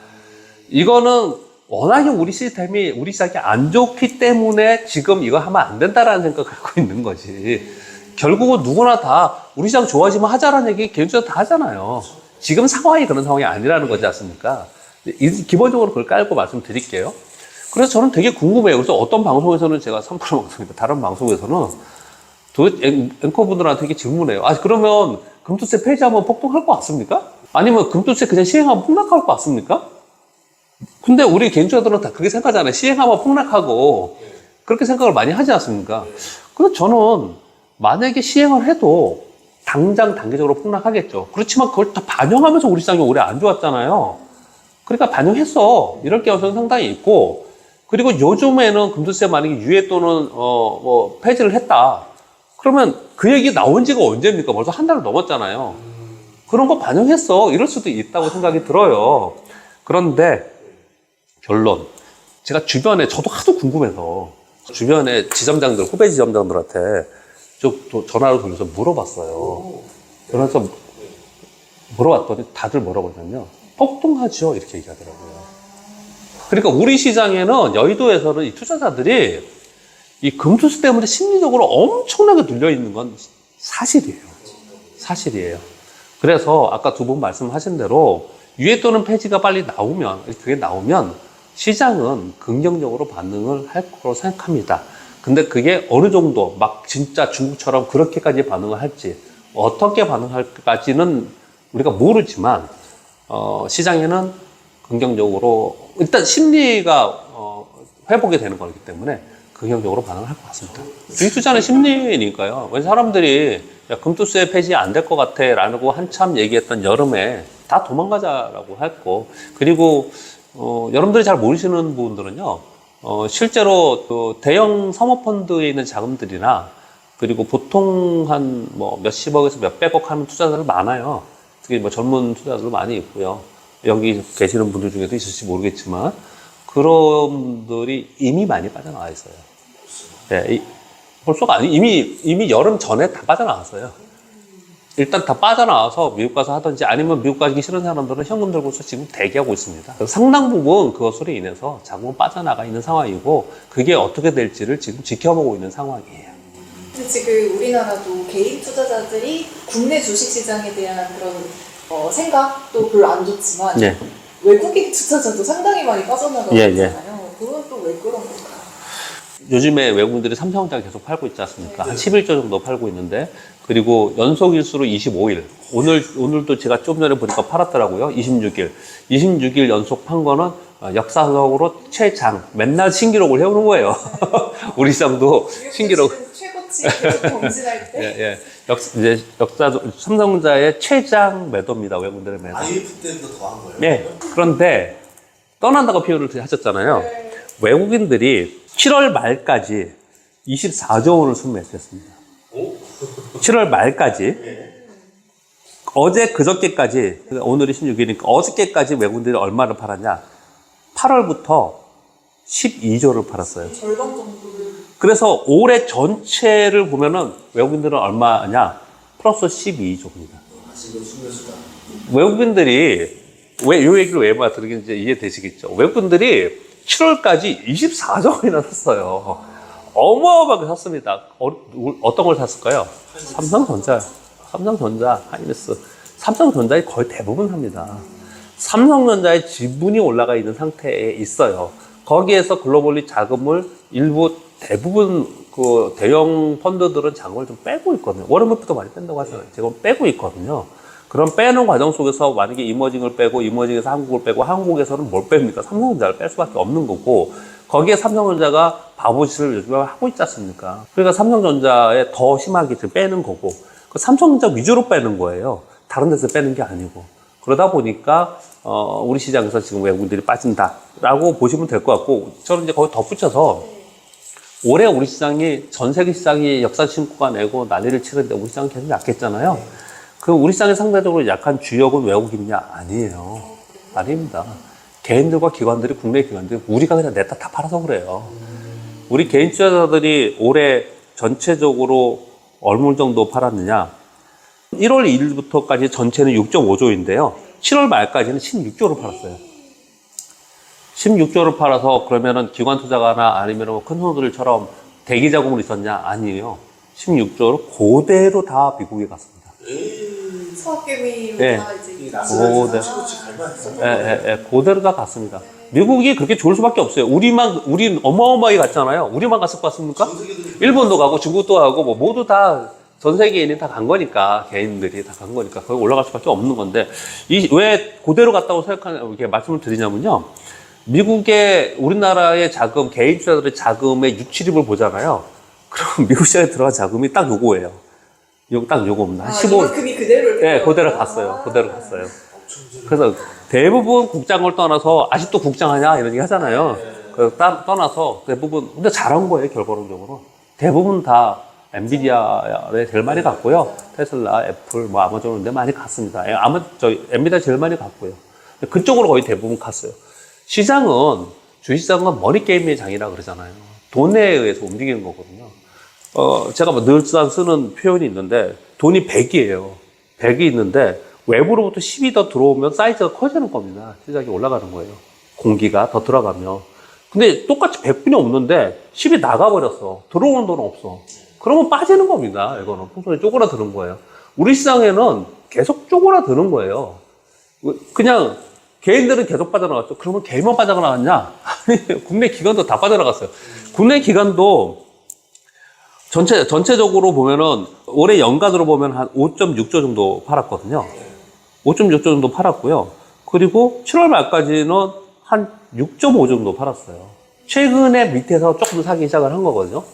이거는 워낙에 우리 시스템이 우리 시장이 안 좋기 때문에 지금 이거 하면 안 된다라는 생각을 갖고 있는 거지. 결국은 누구나 다 우리 시장 좋아지면 하자라는 얘기 개인 투자 다 하잖아요. 지금 상황이 그런 상황이 아니라는 거지 않습니까? 기본적으로 그걸 깔고 말씀드릴게요. 그래서 저는 되게 궁금해요. 그래서 어떤 방송에서는 제가 3% 방송입니다. 다른 방송에서는 앵커분들한테 되게 질문해요. 아, 그러면 금투세 폐지하면 폭등할 것 같습니까? 아니면 금투세 그냥 시행하면 폭락할 것 같습니까? 근데 우리 개인 투자들은 다 그렇게 생각하잖아요. 시행하면 폭락하고 그렇게 생각을 많이 하지 않습니까? 근데 저는 만약에 시행을 해도 당장 단기적으로 폭락하겠죠. 그렇지만 그걸 다 반영하면서 우리 시장이 올해 안 좋았잖아요. 그러니까 반영했어. 이럴 가능성이 상당히 있고, 그리고 요즘에는 금투세 만약에 유예 또는 폐지를 했다. 그러면 그 얘기 나온 지가 언제입니까? 벌써 한 달을 넘었잖아요. 그런 거 반영했어. 이럴 수도 있다고 생각이 들어요. 그런데 결론. 제가 주변에 저도 하도 궁금해서 주변에 지점장들, 후배 지점장들한테 좀 전화로 돌려서 물어봤어요. 그래서 물어봤더니 다들 뭐라고 했냐면 폭등하죠. 이렇게 얘기하더라고요. 그러니까 우리 시장에는 여의도에서는 이 투자자들이 이 금투세 때문에 심리적으로 엄청나게 눌려있는 건 사실이에요. 사실이에요. 그래서 아까 두 분 말씀하신 대로 유예 또는 폐지가 빨리 나오면, 그게 나오면 시장은 긍정적으로 반응을 할 거로 생각합니다. 근데 그게 어느 정도 막 진짜 중국처럼 그렇게까지 반응을 할지, 어떻게 반응할까지는 우리가 모르지만 시장에는 긍정적으로 일단 심리가 회복이 되는 거기 때문에 긍정적으로 반응을 할 것 같습니다. 주식 투자는 심리니까요. 왜 사람들이 야, 금투세 폐지 안 될 것 같아 라고 한참 얘기했던 여름에 다 도망가자라고 했고, 그리고 여러분들이 잘 모르시는 부분들은요, 실제로 그 대형 사모펀드에 있는 자금들이나 그리고 보통 한 뭐 몇십억에서 몇백억 하는 투자자들 많아요. 특히 뭐 젊은 투자자들 많이 있고요. 여기 계시는 분들 중에도 있을지 모르겠지만 그런 분들이 이미 많이 빠져나와 있어요. 네, 벌써가 아니 이미 여름 전에 다 빠져나왔어요. 일단 다 빠져나와서 미국 가서 하든지 아니면 미국 가기 싫은 사람들은 현금 들고서 지금 대기하고 있습니다. 상당 부분 그것으로 인해서 자금은 빠져나가 있는 상황이고 그게 어떻게 될지를 지금 지켜보고 있는 상황이에요. 근데 지금 우리나라도 개인 투자자들이 국내 주식시장에 대한 그런 생각도 별로 안 좋지만 네. 외국인 투자자도 상당히 많이 빠져나가고 예, 있잖아요. 그건 또 왜 그런 걸까요? 요즘에 외국인들이 삼성전자 계속 팔고 있지 않습니까? 한 11조 정도 팔고 있는데, 그리고 연속 일수로 25일. 오늘도 제가 좀 전에 보니까 팔았더라고요. 26일 연속 판 거는 역사적으로 최장, 맨날 신기록을 해오는 거예요. 우리 시장도 신기록. 최고치 계속 검진할 때. 예. 삼성전자의 최장 매도입니다. 외국인들의 매도. IF 때도 더 한 거예요? 네. 그런데 떠난다고 표현을 하셨잖아요. 네. 외국인들이 7월 말까지 24조 원을 순매수했습니다. 7월 말까지. 어제 그저께까지, 오늘이 16일이니까 어저께까지 외국인들이 얼마를 팔았냐? 8월부터 12조를 팔았어요. 절반 정도를. 그래서 올해 전체를 보면은 외국인들은 얼마냐? 플러스 12조입니다. 지금 수면수가. 외국인들이 왜 이 얘기를 왜 드리는지 이해되시겠죠? 외국인들이 7월까지 24조 원이나 샀어요. 어마어마하게 샀습니다. 어떤 걸 샀을까요? 삼성전자, 하이닉스. 삼성전자의 거의 대부분 삽니다. 삼성전자의 지분이 올라가 있는 상태에 있어요. 거기에서 글로벌리 자금을 일부 대부분 그 대형 펀드들은 자금을 좀 빼고 있거든요. 워런 버핏도 많이 뺀다고 하잖아요. 지금 빼고 있거든요. 그런 빼는 과정 속에서 만약에 이머징을 빼고 이머징에서 한국을 빼고 한국에서는 뭘 뺍니까? 삼성전자를 뺄 수밖에 없는 거고 거기에 삼성전자가 바보짓을 요즘에 하고 있지 않습니까? 그러니까 삼성전자에 더 심하게 지금 빼는 거고 그 삼성전자 위주로 빼는 거예요. 다른 데서 빼는 게 아니고 그러다 보니까 우리 시장에서 지금 외국인들이 빠진다라고 보시면 될 것 같고 저는 이제 거기 덧붙여서 올해 우리 시장이 전 세계 시장이 역사 신고가 내고 난리를 치는데 우리 시장은 계속 약했잖아요. 그 우리 시장이 상대적으로 약한 주역은 외국인이냐? 아니에요. 아닙니다. 개인들과 기관들이 국내 기관들이 우리가 그냥 냈다 다 팔아서 그래요. 우리 개인 투자자들이 올해 전체적으로 얼마 정도 팔았느냐? 1월 1일부터까지 전체는 6.5조인데요. 7월 말까지는 16조를 팔았어요. 16조를 팔아서 그러면은 기관 투자가나 아니면 큰 손들처럼 대기 자금을 있었냐? 아니에요. 16조를 그대로 다 미국에 갔습니다. 서학개미로 네. 다 이제 나스닥에서 그대로 다 갔습니다. 미국이 그렇게 좋을 수밖에 없어요. 우린 어마어마하게 갔잖아요. 우리만 갔을 것 같습니까? 일본도 가고 중국도 가고 뭐 모두 다 전 세계인이 다 간 거니까 개인들이 다 간 거니까 거기 올라갈 수밖에 없는 건데 왜 그대로 갔다고 이렇게 말씀을 드리냐면요. 미국의 우리나라의 자금 개인 투자자들의 자금의 유출입을 보잖아요. 그럼 미국 시장에 들어간 자금이 딱 요거예요. 딱 요겁니다. 15. 이만큼이 그대로 네, 그대로 갔어요. 그대로 갔어요. 그래서 대부분 국장을 떠나서 아직도 국장하냐 이런 얘기 하잖아요. 떠나서 대부분 근데 잘한 거예요 결과론적으로. 대부분 다 엔비디아에 제일 많이 갔고요. 테슬라, 애플, 뭐 아마존 데 많이 갔습니다. 엔비디아 제일 많이 갔고요. 그쪽으로 거의 대부분 갔어요. 시장은 주식시장은 머니게임의 장이라 그러잖아요. 돈에 의해서 움직이는 거거든요. 제가 뭐 늘상 쓰는 표현이 있는데 돈이 100이에요. 100이 있는데 외부로부터 10이 더 들어오면 사이즈가 커지는 겁니다. 시장이 올라가는 거예요. 공기가 더 들어가면. 근데 똑같이 100분이 없는데 10이 나가버렸어. 들어오는 돈은 없어. 그러면 빠지는 겁니다. 이거는 풍선이 쪼그라드는 거예요. 우리 시장에는 계속 쪼그라드는 거예요. 그냥 개인들은 계속 빠져나갔죠. 그러면 개인만 빠져나갔냐? 아니, 국내 기관도 다 빠져나갔어요. 국내 기관도 전체적으로 보면은 올해 연간으로 보면 한 5.6조 정도 팔았거든요. 5.6조 정도 팔았고요. 그리고 7월 말까지는 한 6.5 정도 팔았어요. 최근에 밑에서 조금 사기 시작을 한 거거든요.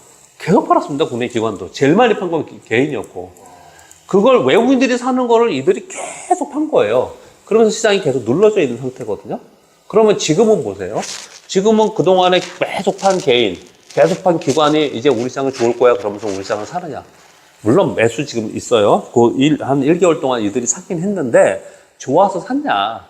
계속 팔았습니다. 국내 기관도. 제일 많이 판 건 개인이었고. 그걸 외국인들이 사는 거를 이들이 계속 판 거예요. 그러면서 시장이 계속 눌러져 있는 상태거든요. 그러면 지금은 보세요. 지금은 그동안에 계속 판 개인, 계속 판 기관이 이제 우리 시장은 좋을 거야 그러면서 우리 시장을 사느냐. 물론 매수 지금 있어요. 한 1개월 동안 이들이 사긴 했는데 좋아서 샀냐.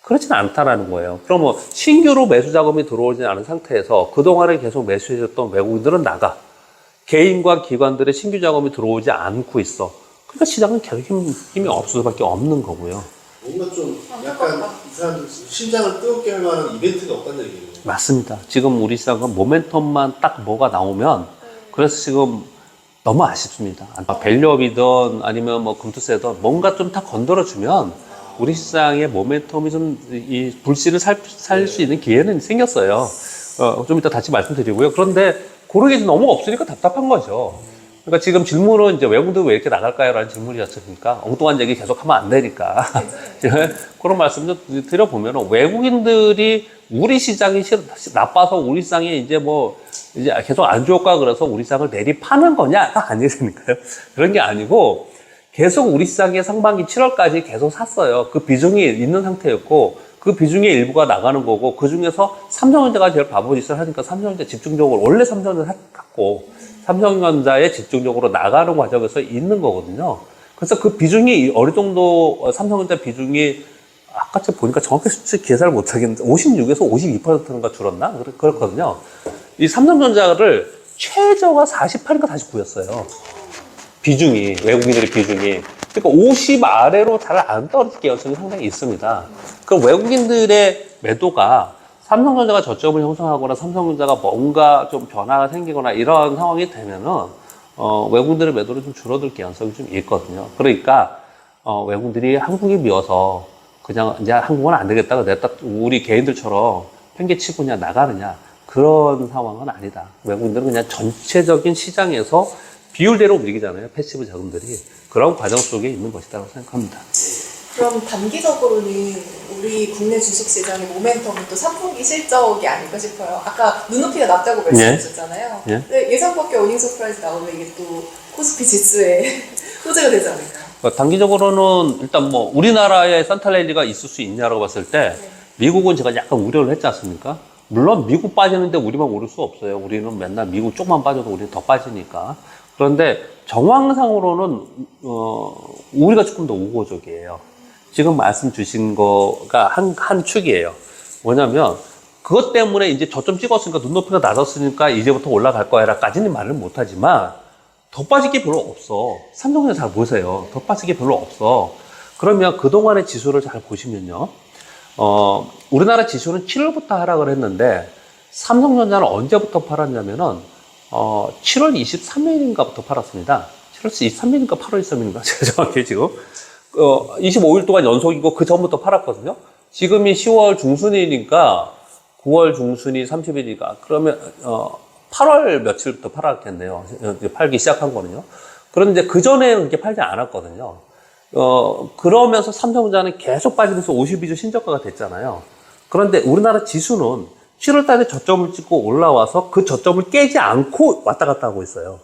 그렇지는 않다라는 거예요. 그러면 신규로 매수 자금이 들어오지 않은 상태에서 그동안에 계속 매수해줬던 외국인들은 나가. 개인과 기관들의 신규 자금이 들어오지 않고 있어. 그러니까 시장은 계속 힘이 없을 수밖에 없는 거고요. 뭔가 좀 약간 이 사람들 심장을 뜨겁게 할 만한 이벤트가 없다는 얘기예요. 맞습니다. 지금 우리 시장은 모멘텀만 딱 뭐가 나오면 그래서 지금 너무 아쉽습니다. 밸류업이든 아니면 뭐 금투세든 뭔가 좀 다 건드려주면 우리 시장의 모멘텀이 좀 이 불씨를 살 수 있는 기회는 생겼어요. 좀 이따 다시 말씀드리고요. 그런데 그런 게 너무 없으니까 답답한 거죠. 그러니까 지금 질문은 이제 외국인들 왜 이렇게 나갈까요? 라는 질문이었으니까 엉뚱한 얘기 계속 하면 안 되니까 그런 말씀 좀 드려보면 외국인들이 우리 시장이 나빠서 우리 시장이 이제 계속 안 좋을까 그래서 우리 시장을 내리파는 거냐가 아니니까요. 그런 게 아니고 계속 우리 시장에 상반기 7월까지 계속 샀어요. 그 비중이 있는 상태였고 그 비중의 일부가 나가는 거고 그 중에서 삼성전자가 제일 바보짓을 하니까 삼성전자 집중적으로 원래 삼성전자 샀고 삼성전자에 집중적으로 나가는 과정에서 있는 거거든요. 그래서 그 비중이 어느 정도 삼성전자 비중이 아까 제가 보니까 정확히 수치 계산을 못 하겠는데 56에서 52%가 줄었나? 그렇거든요. 이 삼성전자를 최저가 48인가 49였어요. 비중이, 외국인들의 비중이. 그러니까 50 아래로 잘 안 떨어질 개연성이 상당히 있습니다. 그 외국인들의 매도가 삼성전자가 저점을 형성하거나 삼성전자가 뭔가 좀 변화가 생기거나 이런 상황이 되면은, 외국인들의 매도를 좀 줄어들 개연성이 좀 있거든요. 그러니까, 외국인들이 한국이 미워서 그냥 이제 한국은 안 되겠다. 내가 딱 우리 개인들처럼 팽개치고 그냥 나가느냐. 그런 상황은 아니다. 외국인들은 그냥 전체적인 시장에서 비율대로 움직이잖아요. 패시브 자금들이. 그런 과정 속에 있는 것이라고 생각합니다. 그럼 단기적으로는 우리 국내 주식시장의 모멘텀은 또 3분기 실적이 아닐까 싶어요. 아까 눈높이가 낮다고 말씀하셨잖아요. 예. 근데 예상 밖의 어닝 서프라이즈 나오면 이게 또 코스피 지수에 소재가 되지 않을까요? 단기적으로는 일단 뭐 우리나라에 산탈레이가 있을 수 있냐라고 봤을 때 미국은 제가 약간 우려를 했지 않습니까? 물론 미국 빠지는데 우리만 오를 수 없어요. 우리는 맨날 미국 조금만 빠져도 우리는 더 빠지니까. 그런데 정황상으로는 우리가 조금 더 우호적이에요. 지금 말씀 주신 거가 한 축이에요. 뭐냐면 그것 때문에 이제 저점 찍었으니까 눈높이가 낮았으니까 이제부터 올라갈 거야라까지는 말을 못하지만 더 빠질 게 별로 없어. 삼성전자 잘 보세요. 더 빠질 게 별로 없어. 그러면 그동안의 지수를 잘 보시면요. 우리나라 지수는 7월부터 하락을 했는데 삼성전자는 언제부터 팔았냐면은 7월 23일인가부터 팔았습니다. 7월 23일인가 8월 23일인가 제가 정확히 지금 25일 동안 연속이고 그 전부터 팔았거든요. 지금이 10월 중순이니까 9월 중순이 30일이니까 그러면 8월 며칠부터 팔았겠네요. 팔기 시작한 거는요. 그런데 그 전에는 그렇게 팔지 않았거든요. 그러면서 삼성전자는 계속 빠지면서 52주 신저가가 됐잖아요. 그런데 우리나라 지수는 7월 달에 저점을 찍고 올라와서 그 저점을 깨지 않고 왔다 갔다 하고 있어요.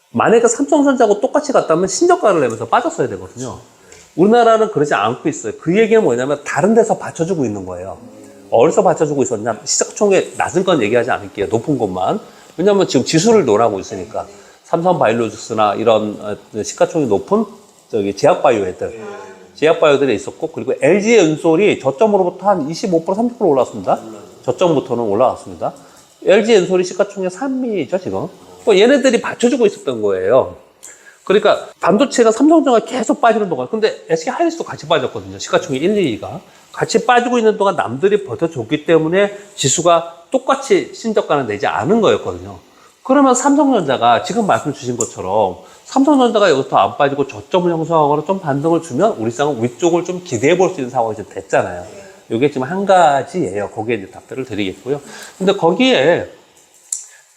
만약에 삼성전자하고 똑같이 갔다면 신저가를 내면서 빠졌어야 되거든요. 우리나라는 그러지 않고 있어요. 그 얘기는 뭐냐면 다른 데서 받쳐주고 있는 거예요. 어디서 받쳐주고 있었냐? 시작총에 낮은 건 얘기하지 않을게요. 높은 것만. 왜냐면 지금 지수를 논하고 있으니까. 삼성바이오로직스나 이런 시가총이 높은 제약바이오 애들. 제약바이오들이 있었고, 그리고 LG엔솔이 저점으로부터 한 25%, 30% 올라왔습니다. 저점부터는 올라왔습니다. LG엔솔이 시가총액 3위죠, 지금. 또 얘네들이 받쳐주고 있었던 거예요. 그러니까 반도체가 삼성전자가 계속 빠지는 동안, 근데 SK하이닉스도 같이 빠졌거든요. 시가총액 1, 2위가. 같이 빠지고 있는 동안 남들이 버텨줬기 때문에 지수가 똑같이 신저가는 내지 않은 거였거든요. 그러면 삼성전자가 지금 말씀 주신 것처럼 삼성전자가 여기서 안 빠지고 저점을 형성하거나 좀 반등을 주면 우리 시장은 위쪽을 좀 기대해 볼 수 있는 상황이 좀 됐잖아요. 이게 지금 한 가지예요. 거기에 이제 답변을 드리겠고요. 근데 거기에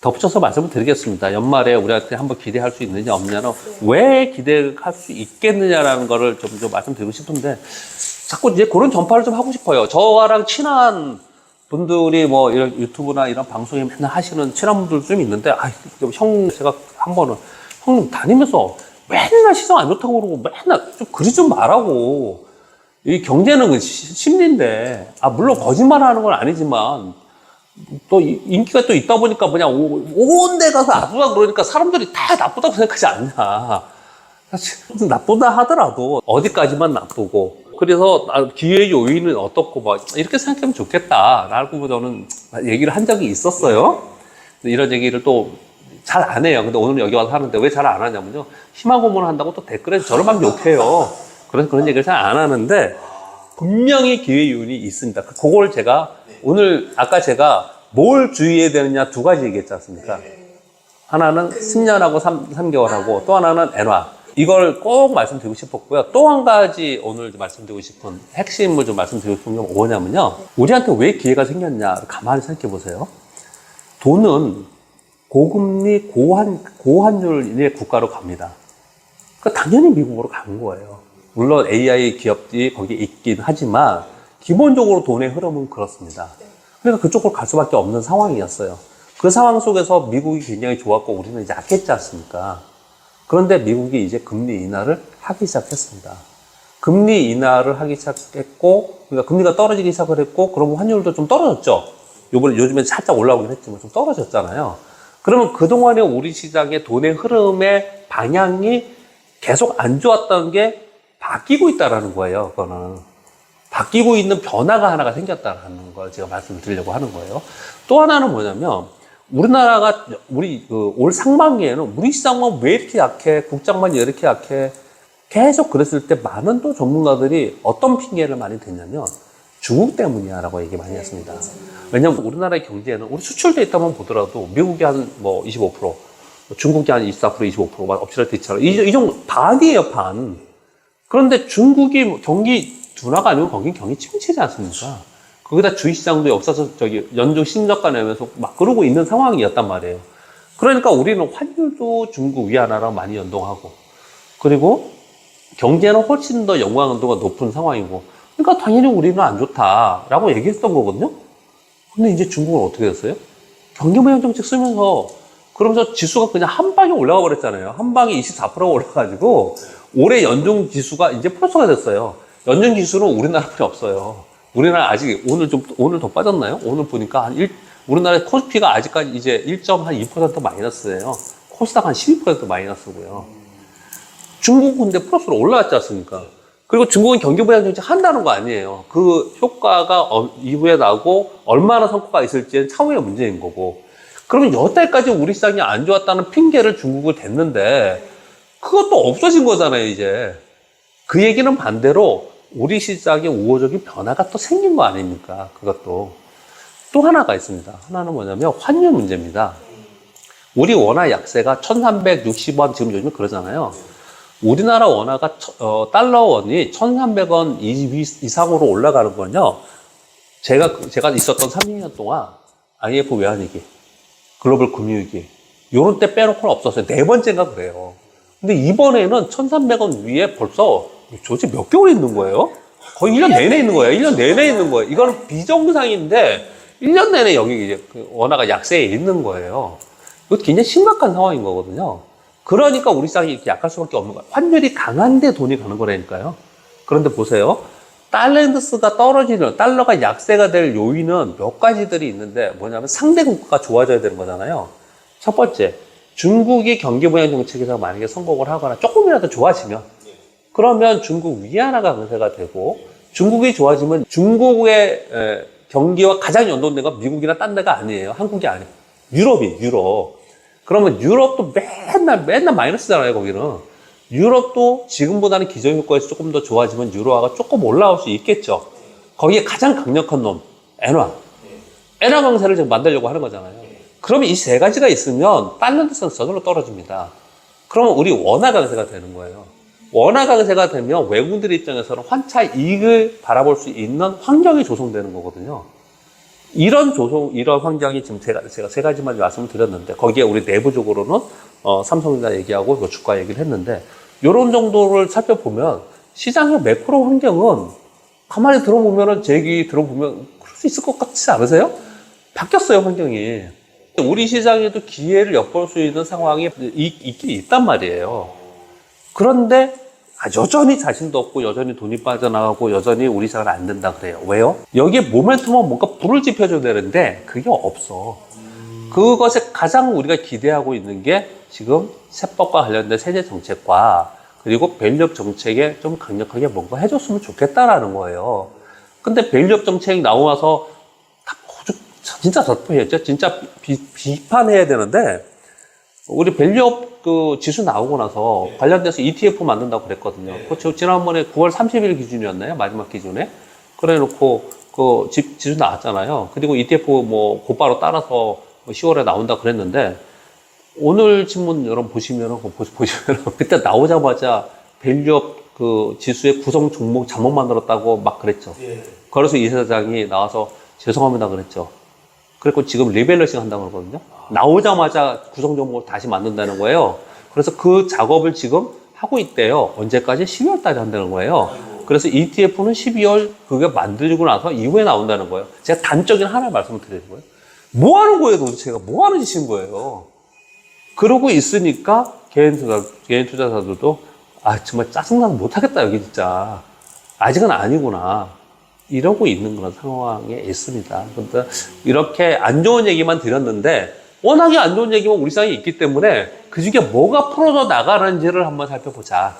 덧붙여서 말씀을 드리겠습니다. 연말에 우리한테 한번 기대할 수 있느냐 없느냐는 왜 기대할 수 있겠느냐라는 거를 좀 말씀드리고 싶은데 자꾸 이제 그런 전파를 좀 하고 싶어요. 저랑 친한 분들이 뭐 이런 유튜브나 이런 방송에 맨날 하시는 친한 분들 좀 있는데 제가 한 번은 형님 다니면서 맨날 시장 안 좋다고 그러고 맨날 좀 그리 좀 말하고 이 경제는 심리인데 물론 거짓말 하는 건 아니지만 또 인기가 또 있다 보니까 그냥 온 데 가서 나쁘다 그러니까 사람들이 다 나쁘다고 생각하지 않냐. 사실 나쁘다 하더라도 어디까지만 나쁘고 그래서 기회의 요인은 어떻고 막 이렇게 생각하면 좋겠다라고 저는 얘기를 한 적이 있었어요. 이런 얘기를 또 잘 안 해요. 근데 오늘 여기 와서 하는데 왜 잘 안 하냐면요. 희망 고문을 한다고 또 댓글에 저를 막 욕해요. 그래서 그런 얘기를 잘 안 하는데 분명히 기회 요인이 있습니다. 그걸 제가 오늘 아까 제가 뭘 주의해야 되느냐 두 가지 얘기했지 않습니까? 하나는 10년하고 3개월하고 또 하나는 엔화. 이걸 꼭 말씀드리고 싶었고요. 또 한 가지 오늘 말씀드리고 싶은 핵심을 좀 말씀드리고 싶은 게 뭐냐면요. 우리한테 왜 기회가 생겼냐 가만히 생각해 보세요. 돈은 고금리 고환율의 국가로 갑니다. 그러니까 당연히 미국으로 간 거예요. 물론 AI 기업들이 거기에 있긴 하지만 기본적으로 돈의 흐름은 그렇습니다. 그러니까 그쪽으로 갈 수밖에 없는 상황이었어요. 그 상황 속에서 미국이 굉장히 좋았고 우리는 이제 약했지 않습니까? 그런데 미국이 이제 금리 인하를 하기 시작했습니다. 금리 인하를 하기 시작했고, 그러니까 금리가 떨어지기 시작을 했고, 그러면 환율도 좀 떨어졌죠. 요즘에 살짝 올라오긴 했지만 좀 떨어졌잖아요. 그러면 그동안에 우리 시장의 돈의 흐름의 방향이 계속 안 좋았던 게 바뀌고 있다라는 거예요, 그거는. 바뀌고 있는 변화가 하나가 생겼다라는 걸 제가 말씀을 드리려고 하는 거예요. 또 하나는 뭐냐면, 우리나라가 올 상반기에는 우리 시장만 왜 이렇게 약해? 국장만 왜 이렇게 약해? 계속 그랬을 때 많은 또 전문가들이 어떤 핑계를 많이 댔냐면 중국 때문이야라고 얘기 많이 했습니다. 왜냐면 우리나라의 경제에는 우리 수출 데이터만 보더라도 미국이 한 뭐 25%, 중국이 한 24%, 25%, 엎치락 뒤치락 이 정도 반이에요, 반. 그런데 중국이 경기 둔화가 아니고 거긴 경기 침체지 않습니까? 거기다 주식시장도 역사적 연중 신저가 내면서 막 그러고 있는 상황이었단 말이에요. 그러니까 우리는 환율도 중국 위안화랑 많이 연동하고, 그리고 경제는 훨씬 더 연관도가 높은 상황이고, 그러니까 당연히 우리는 안 좋다라고 얘기했던 거거든요. 근데 이제 중국은 어떻게 됐어요? 경기부양 정책 쓰면서 그러면서 지수가 그냥 한 방에 올라가 버렸잖아요. 한 방에 24%가 올라가지고 올해 연중 지수가 이제 플러스가 됐어요. 연중 지수는 우리나라뿐이 없어요. 우리나라 아직 오늘 더 빠졌나요? 오늘 보니까 우리나라 코스피가 아직까지 이제 1.2% 마이너스예요. 코스닥 한 12% 마이너스고요. 중국은 근데 플러스로 올라왔지 않습니까? 그리고 중국은 경기부양 정책 한다는 거 아니에요. 그 효과가 이후에 나고 얼마나 성과가 있을지는 차후의 문제인 거고. 그러면 여태까지 우리 시장이 안 좋았다는 핑계를 중국을 댔는데 그것도 없어진 거잖아요, 이제. 그 얘기는 반대로 우리 시장에 우호적인 변화가 또 생긴 거 아닙니까? 그것도. 또 하나가 있습니다. 하나는 뭐냐면 환율 문제입니다. 우리 원화 약세가 1360원 지금 요즘 그러잖아요. 우리나라 원화가 달러 원이 1300원 이상으로 올라가는 건요. 제가 있었던 3년 동안 IMF 외환위기, 글로벌 금융위기 요런 때 빼놓고는 없었어요. 네 번째인가 그래요. 근데 이번에는 1300원 위에 벌써 도대체 몇 개월 있는 거예요? 거의 1년 내내 있는 거예요. 1년 내내 있는 거예요. 이거는 비정상인데 1년 내내 여기 이제 원화가 약세에 있는 거예요. 이거 굉장히 심각한 상황인 거거든요. 그러니까 우리 시장이 이렇게 약할 수밖에 없는 거예요. 환율이 강한데 돈이 가는 거라니까요. 그런데 보세요. 달러인덱스가 떨어지는, 달러가 약세가 될 요인은 몇 가지들이 있는데 뭐냐면 상대 국가가 좋아져야 되는 거잖아요. 첫 번째, 중국이 경기부양 정책에서 만약에 성공을 하거나 조금이라도 좋아지면 그러면 중국 위안화가 강세가 되고 중국이 좋아지면 중국의 경기와 가장 연동된 건 미국이나 딴 데가 아니에요. 한국이 아니에요. 유럽. 그러면 유럽도 맨날 마이너스잖아요, 거기는. 유럽도 지금보다는 기저효과에서 조금 더 좋아지면 유로화가 조금 올라올 수 있겠죠. 거기에 가장 강력한 놈, 엔화. 엔화 강세를 지금 만들려고 하는 거잖아요. 그러면 이 세 가지가 있으면 달러인덱스는 저절로 떨어집니다. 그러면 우리 원화 강세가 되는 거예요. 원화 강세가 되면 외국인들 입장에서는 환차 이익을 바라볼 수 있는 환경이 조성되는 거거든요. 이런 환경이 지금 제가 세 가지만 말씀을 드렸는데, 거기에 우리 내부적으로는, 삼성전자 얘기하고 주가 얘기를 했는데, 요런 정도를 살펴보면, 시장의 매크로 환경은 가만히 제 얘기 들어보면, 그럴 수 있을 것 같지 않으세요? 바뀌었어요, 환경이. 우리 시장에도 기회를 엿볼 수 있는 상황이 있긴 있단 말이에요. 그런데, 여전히 자신도 없고 여전히 돈이 빠져나가고 여전히 우리 시장은 안 된다 그래요. 왜요? 여기에 모멘텀은 뭔가 불을 지펴줘야 되는데 그게 없어. 그것에 가장 우리가 기대하고 있는 게 지금 세법과 관련된 세제 정책과 그리고 밸류업 정책에 좀 강력하게 뭔가 해줬으면 좋겠다라는 거예요. 근데 밸류업 정책이 나와서 진짜 덧포했죠. 진짜 비판해야 되는데 우리 밸류업 지수 나오고 나서 관련돼서 ETF 만든다고 그랬거든요. 그렇죠. 지난번에 9월 30일 기준이었나요? 마지막 기준에. 그래 놓고 지수 나왔잖아요. 그리고 ETF 곧바로 따라서 10월에 나온다 그랬는데 오늘 신문 여러분 보시면은 그때 나오자마자 밸류업 지수의 구성 종목 잘못 만들었다고 막 그랬죠. 그래서 이사장이 나와서 죄송합니다 그랬죠. 그리고 지금 리밸런싱 한다고 그러거든요. 나오자마자 구성 종목을 다시 만든다는 거예요. 그래서 그 작업을 지금 하고 있대요. 언제까지? 12월 달에 한다는 거예요. 그래서 ETF는 12월 그게 만들고 나서 이후에 나온다는 거예요. 제가 단적인 하나 말씀을 드리는 거예요. 뭐 하는 거예요, 도대체가? 뭐 하는 짓인 거예요? 그러고 있으니까 개인 투자자들도 정말 짜증나서 못하겠다, 여기 진짜. 아직은 아니구나. 이러고 있는 그런 상황에 있습니다. 그런데 이렇게 안 좋은 얘기만 드렸는데 워낙에 안 좋은 얘기만 우리 시장에 있기 때문에 그 중에 뭐가 풀어져 나가는지를 한번 살펴보자.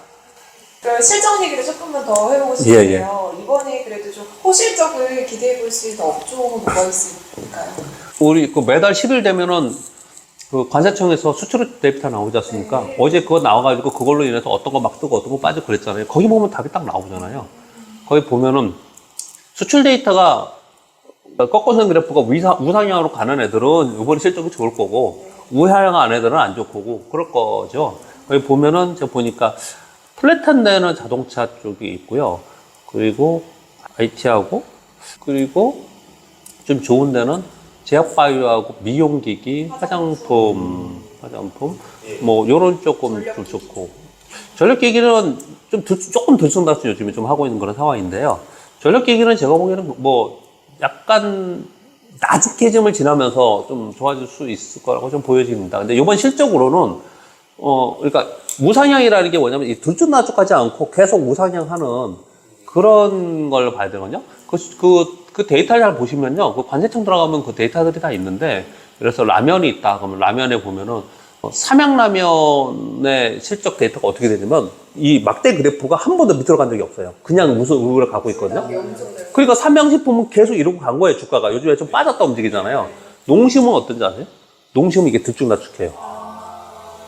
그럼 실적 얘기를 조금만 더 해보고 싶은데요. 이번에 그래도 좀 호실적을 기대해 볼 수 있는 업종은 뭐가 있을까요? 우리 그 매달 10일 되면은 그 관세청에서 수출 데이터 나오지 않습니까? 네. 어제 그거 나와가지고 그걸로 인해서 어떤 거 막 뜨고 어떤 거 빠지고 그랬잖아요. 거기 보면 답이 딱 나오잖아요. 거기 보면은 수출 데이터가 꺾어선 그래프가 우상향으로 가는 애들은 이번에 실적이 좋을 거고 우하향한 애들은 안 좋을 거고 그럴 거죠. 거기 보면은 제가 보니까 플랫한 데는 자동차 쪽이 있고요. 그리고 IT하고 그리고 좀 좋은 데는 제약바이오하고 미용기기, 화장품 뭐 요런 조금 좀 좋고 전력기기는 조금 들쑥날쑥 요즘에 좀 하고 있는 그런 상황인데요. 전력기기는 제가 보기에는 뭐 약간 낮은 캐즘을 지나면서 좀 좋아질 수 있을 거라고 좀 보여집니다. 근데 이번 실적으로는 그러니까 무상향이라는 게 뭐냐면 이 들쭉날쭉하지 않고 계속 우상향하는 그런 걸 봐야 되거든요. 그 데이터를 잘 보시면요. 그 관세청 들어가면 그 데이터들이 다 있는데, 그래서 라면이 있다. 그러면 라면에 보면은 삼양라면의 실적 데이터가 어떻게 되냐면 이 막대 그래프가 한 번도 밑으로 간 적이 없어요. 그냥 무슨 우를 가고 있거든요. 그러니까 삼양식품은 계속 이러고 간 거예요. 주가가 요즘에 좀 빠졌다 움직이잖아요. 농심은 어떤지 아세요? 농심은 이게 들쭉날쭉해요.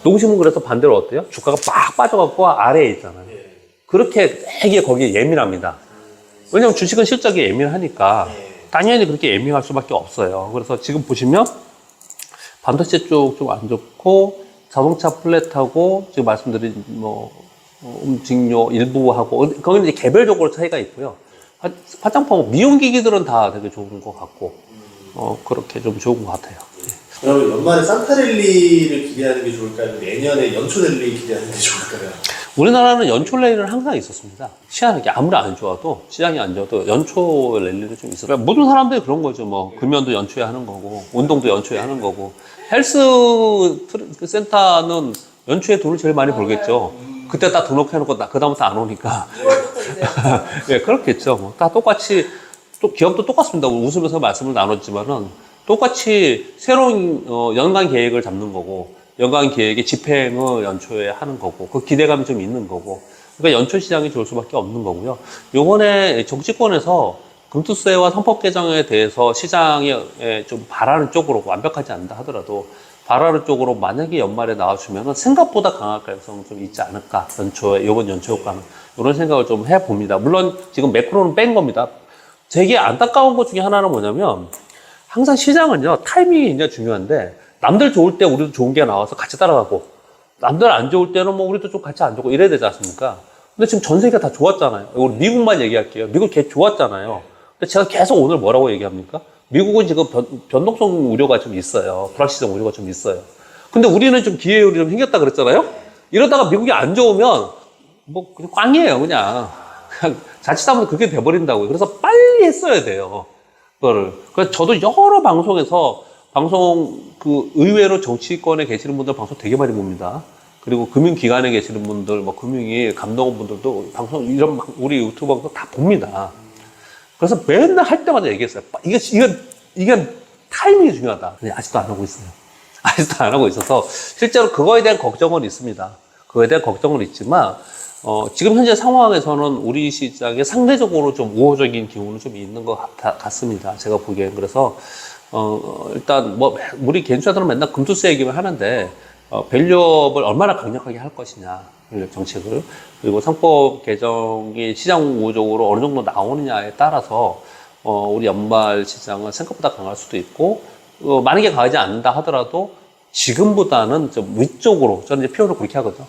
농심은 그래서 반대로 어때요? 주가가 막 빠져갖고 아래에 있잖아요. 그렇게 되게 거기에 예민합니다. 왜냐면 주식은 실적이 예민하니까 당연히 그렇게 예민할 수밖에 없어요. 그래서 지금 보시면 반도체 쪽 좀 안 좋고 자동차 플랫하고 지금 말씀드린 뭐 음식료 일부하고 거기는 이제 개별적으로 차이가 있고요. 화장품, 미용기기들은 다 되게 좋은 것 같고 그렇게 좀 좋은 것 같아요. 그럼 연말에 산타랠리를 기대하는 게 좋을까요? 내년에 연초랠리 기대하는 게 좋을까요? 우리나라는 연초 랠리는 항상 있었습니다. 시장이 아무리 안 좋아도, 시장이 안 좋아도 연초 랠리는 좀 있어요. 그러니까 모든 사람들이 그런 거죠. 뭐, 금연도 연초에 하는 거고, 운동도 연초에 하는 거고, 헬스 센터는 연초에 돈을 제일 많이 벌겠죠. 그때 딱 등록해놓고, 그다음부터 안 오니까. 6월부터 이제 예, 그렇겠죠. 뭐, 다 똑같이, 또 기업도 똑같습니다. 웃으면서 말씀을 나눴지만은, 똑같이 새로운 연간 계획을 잡는 거고, 연간 계획의 집행을 연초에 하는 거고, 그 기대감이 좀 있는 거고, 그러니까 연초 시장이 좋을 수밖에 없는 거고요. 요번에 정치권에서 금투세와 선법 개정에 대해서 시장에 좀 바라는 쪽으로 완벽하지 않다 하더라도 바라는 쪽으로 만약에 연말에 나와주면은 생각보다 강할 가능성은 좀 있지 않을까. 연초에, 요번 연초 효과는. 이런 생각을 좀 해봅니다. 물론 지금 매크로는 뺀 겁니다. 되게 안타까운 것 중에 하나는 뭐냐면 항상 시장은요, 타이밍이 굉장히 중요한데 남들 좋을 때 우리도 좋은 게 나와서 같이 따라가고 남들 안 좋을 때는 뭐 우리도 좀 같이 안 좋고 이래야 되지 않습니까? 근데 지금 전 세계가 다 좋았잖아요. 우리 미국만 얘기할게요. 미국 개 좋았잖아요. 근데 제가 계속 오늘 뭐라고 얘기합니까? 미국은 지금 변동성 우려가 좀 있어요. 불확실성 우려가 좀 있어요. 근데 우리는 좀 기회율이 좀 생겼다 그랬잖아요? 이러다가 미국이 안 좋으면 뭐 그냥 꽝이에요. 그냥 자칫하면 그렇게 돼버린다고요. 그래서 빨리 했어야 돼요. 그거를. 그래서 저도 여러 방송에서 의외로 정치권에 계시는 분들 방송 되게 많이 봅니다. 그리고 금융기관에 계시는 분들, 뭐 금융위 감독원 분들도 방송, 우리 유튜브 방송 다 봅니다. 그래서 맨날 할 때마다 얘기했어요. 이게 타이밍이 중요하다. 근데 아직도 안 하고 있어요. 아직도 안 하고 있어서 실제로 그거에 대한 걱정은 있습니다. 그거에 대한 걱정은 있지만, 지금 현재 상황에서는 우리 시장에 상대적으로 좀 우호적인 기운은 좀 있는 것 같습니다. 제가 보기엔. 그래서, 일단, 우리 개인주자들은 맨날 금투세 얘기를 하는데, 밸류업을 얼마나 강력하게 할 것이냐, 밸류업 정책을. 그리고 상법 개정이 시장 우호적으로 어느 정도 나오느냐에 따라서, 우리 연말 시장은 생각보다 강할 수도 있고, 만약에 강하지 않는다 하더라도, 지금보다는 좀 위쪽으로, 저는 이제 표현을 그렇게 하거든요.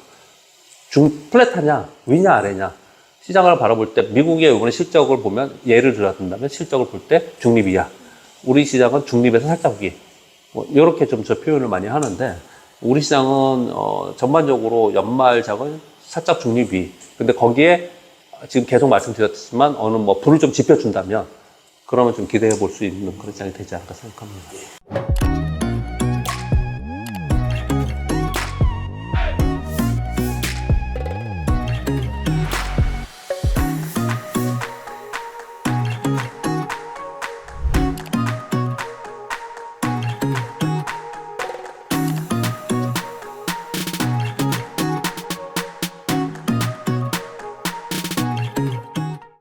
플랫하냐, 위냐, 아래냐. 시장을 바라볼 때, 미국의 이번에 실적을 보면, 예를 들어준다면 실적을 볼 때 중립 이하. 우리 시장은 중립에서 살짝 위. 이렇게 좀 저 표현을 많이 하는데, 우리 시장은, 전반적으로 연말작은 살짝 중립 위. 근데 거기에 지금 계속 말씀드렸지만, 불을 좀 지펴준다면, 그러면 좀 기대해 볼 수 있는 그런 시장이 되지 않을까 생각합니다.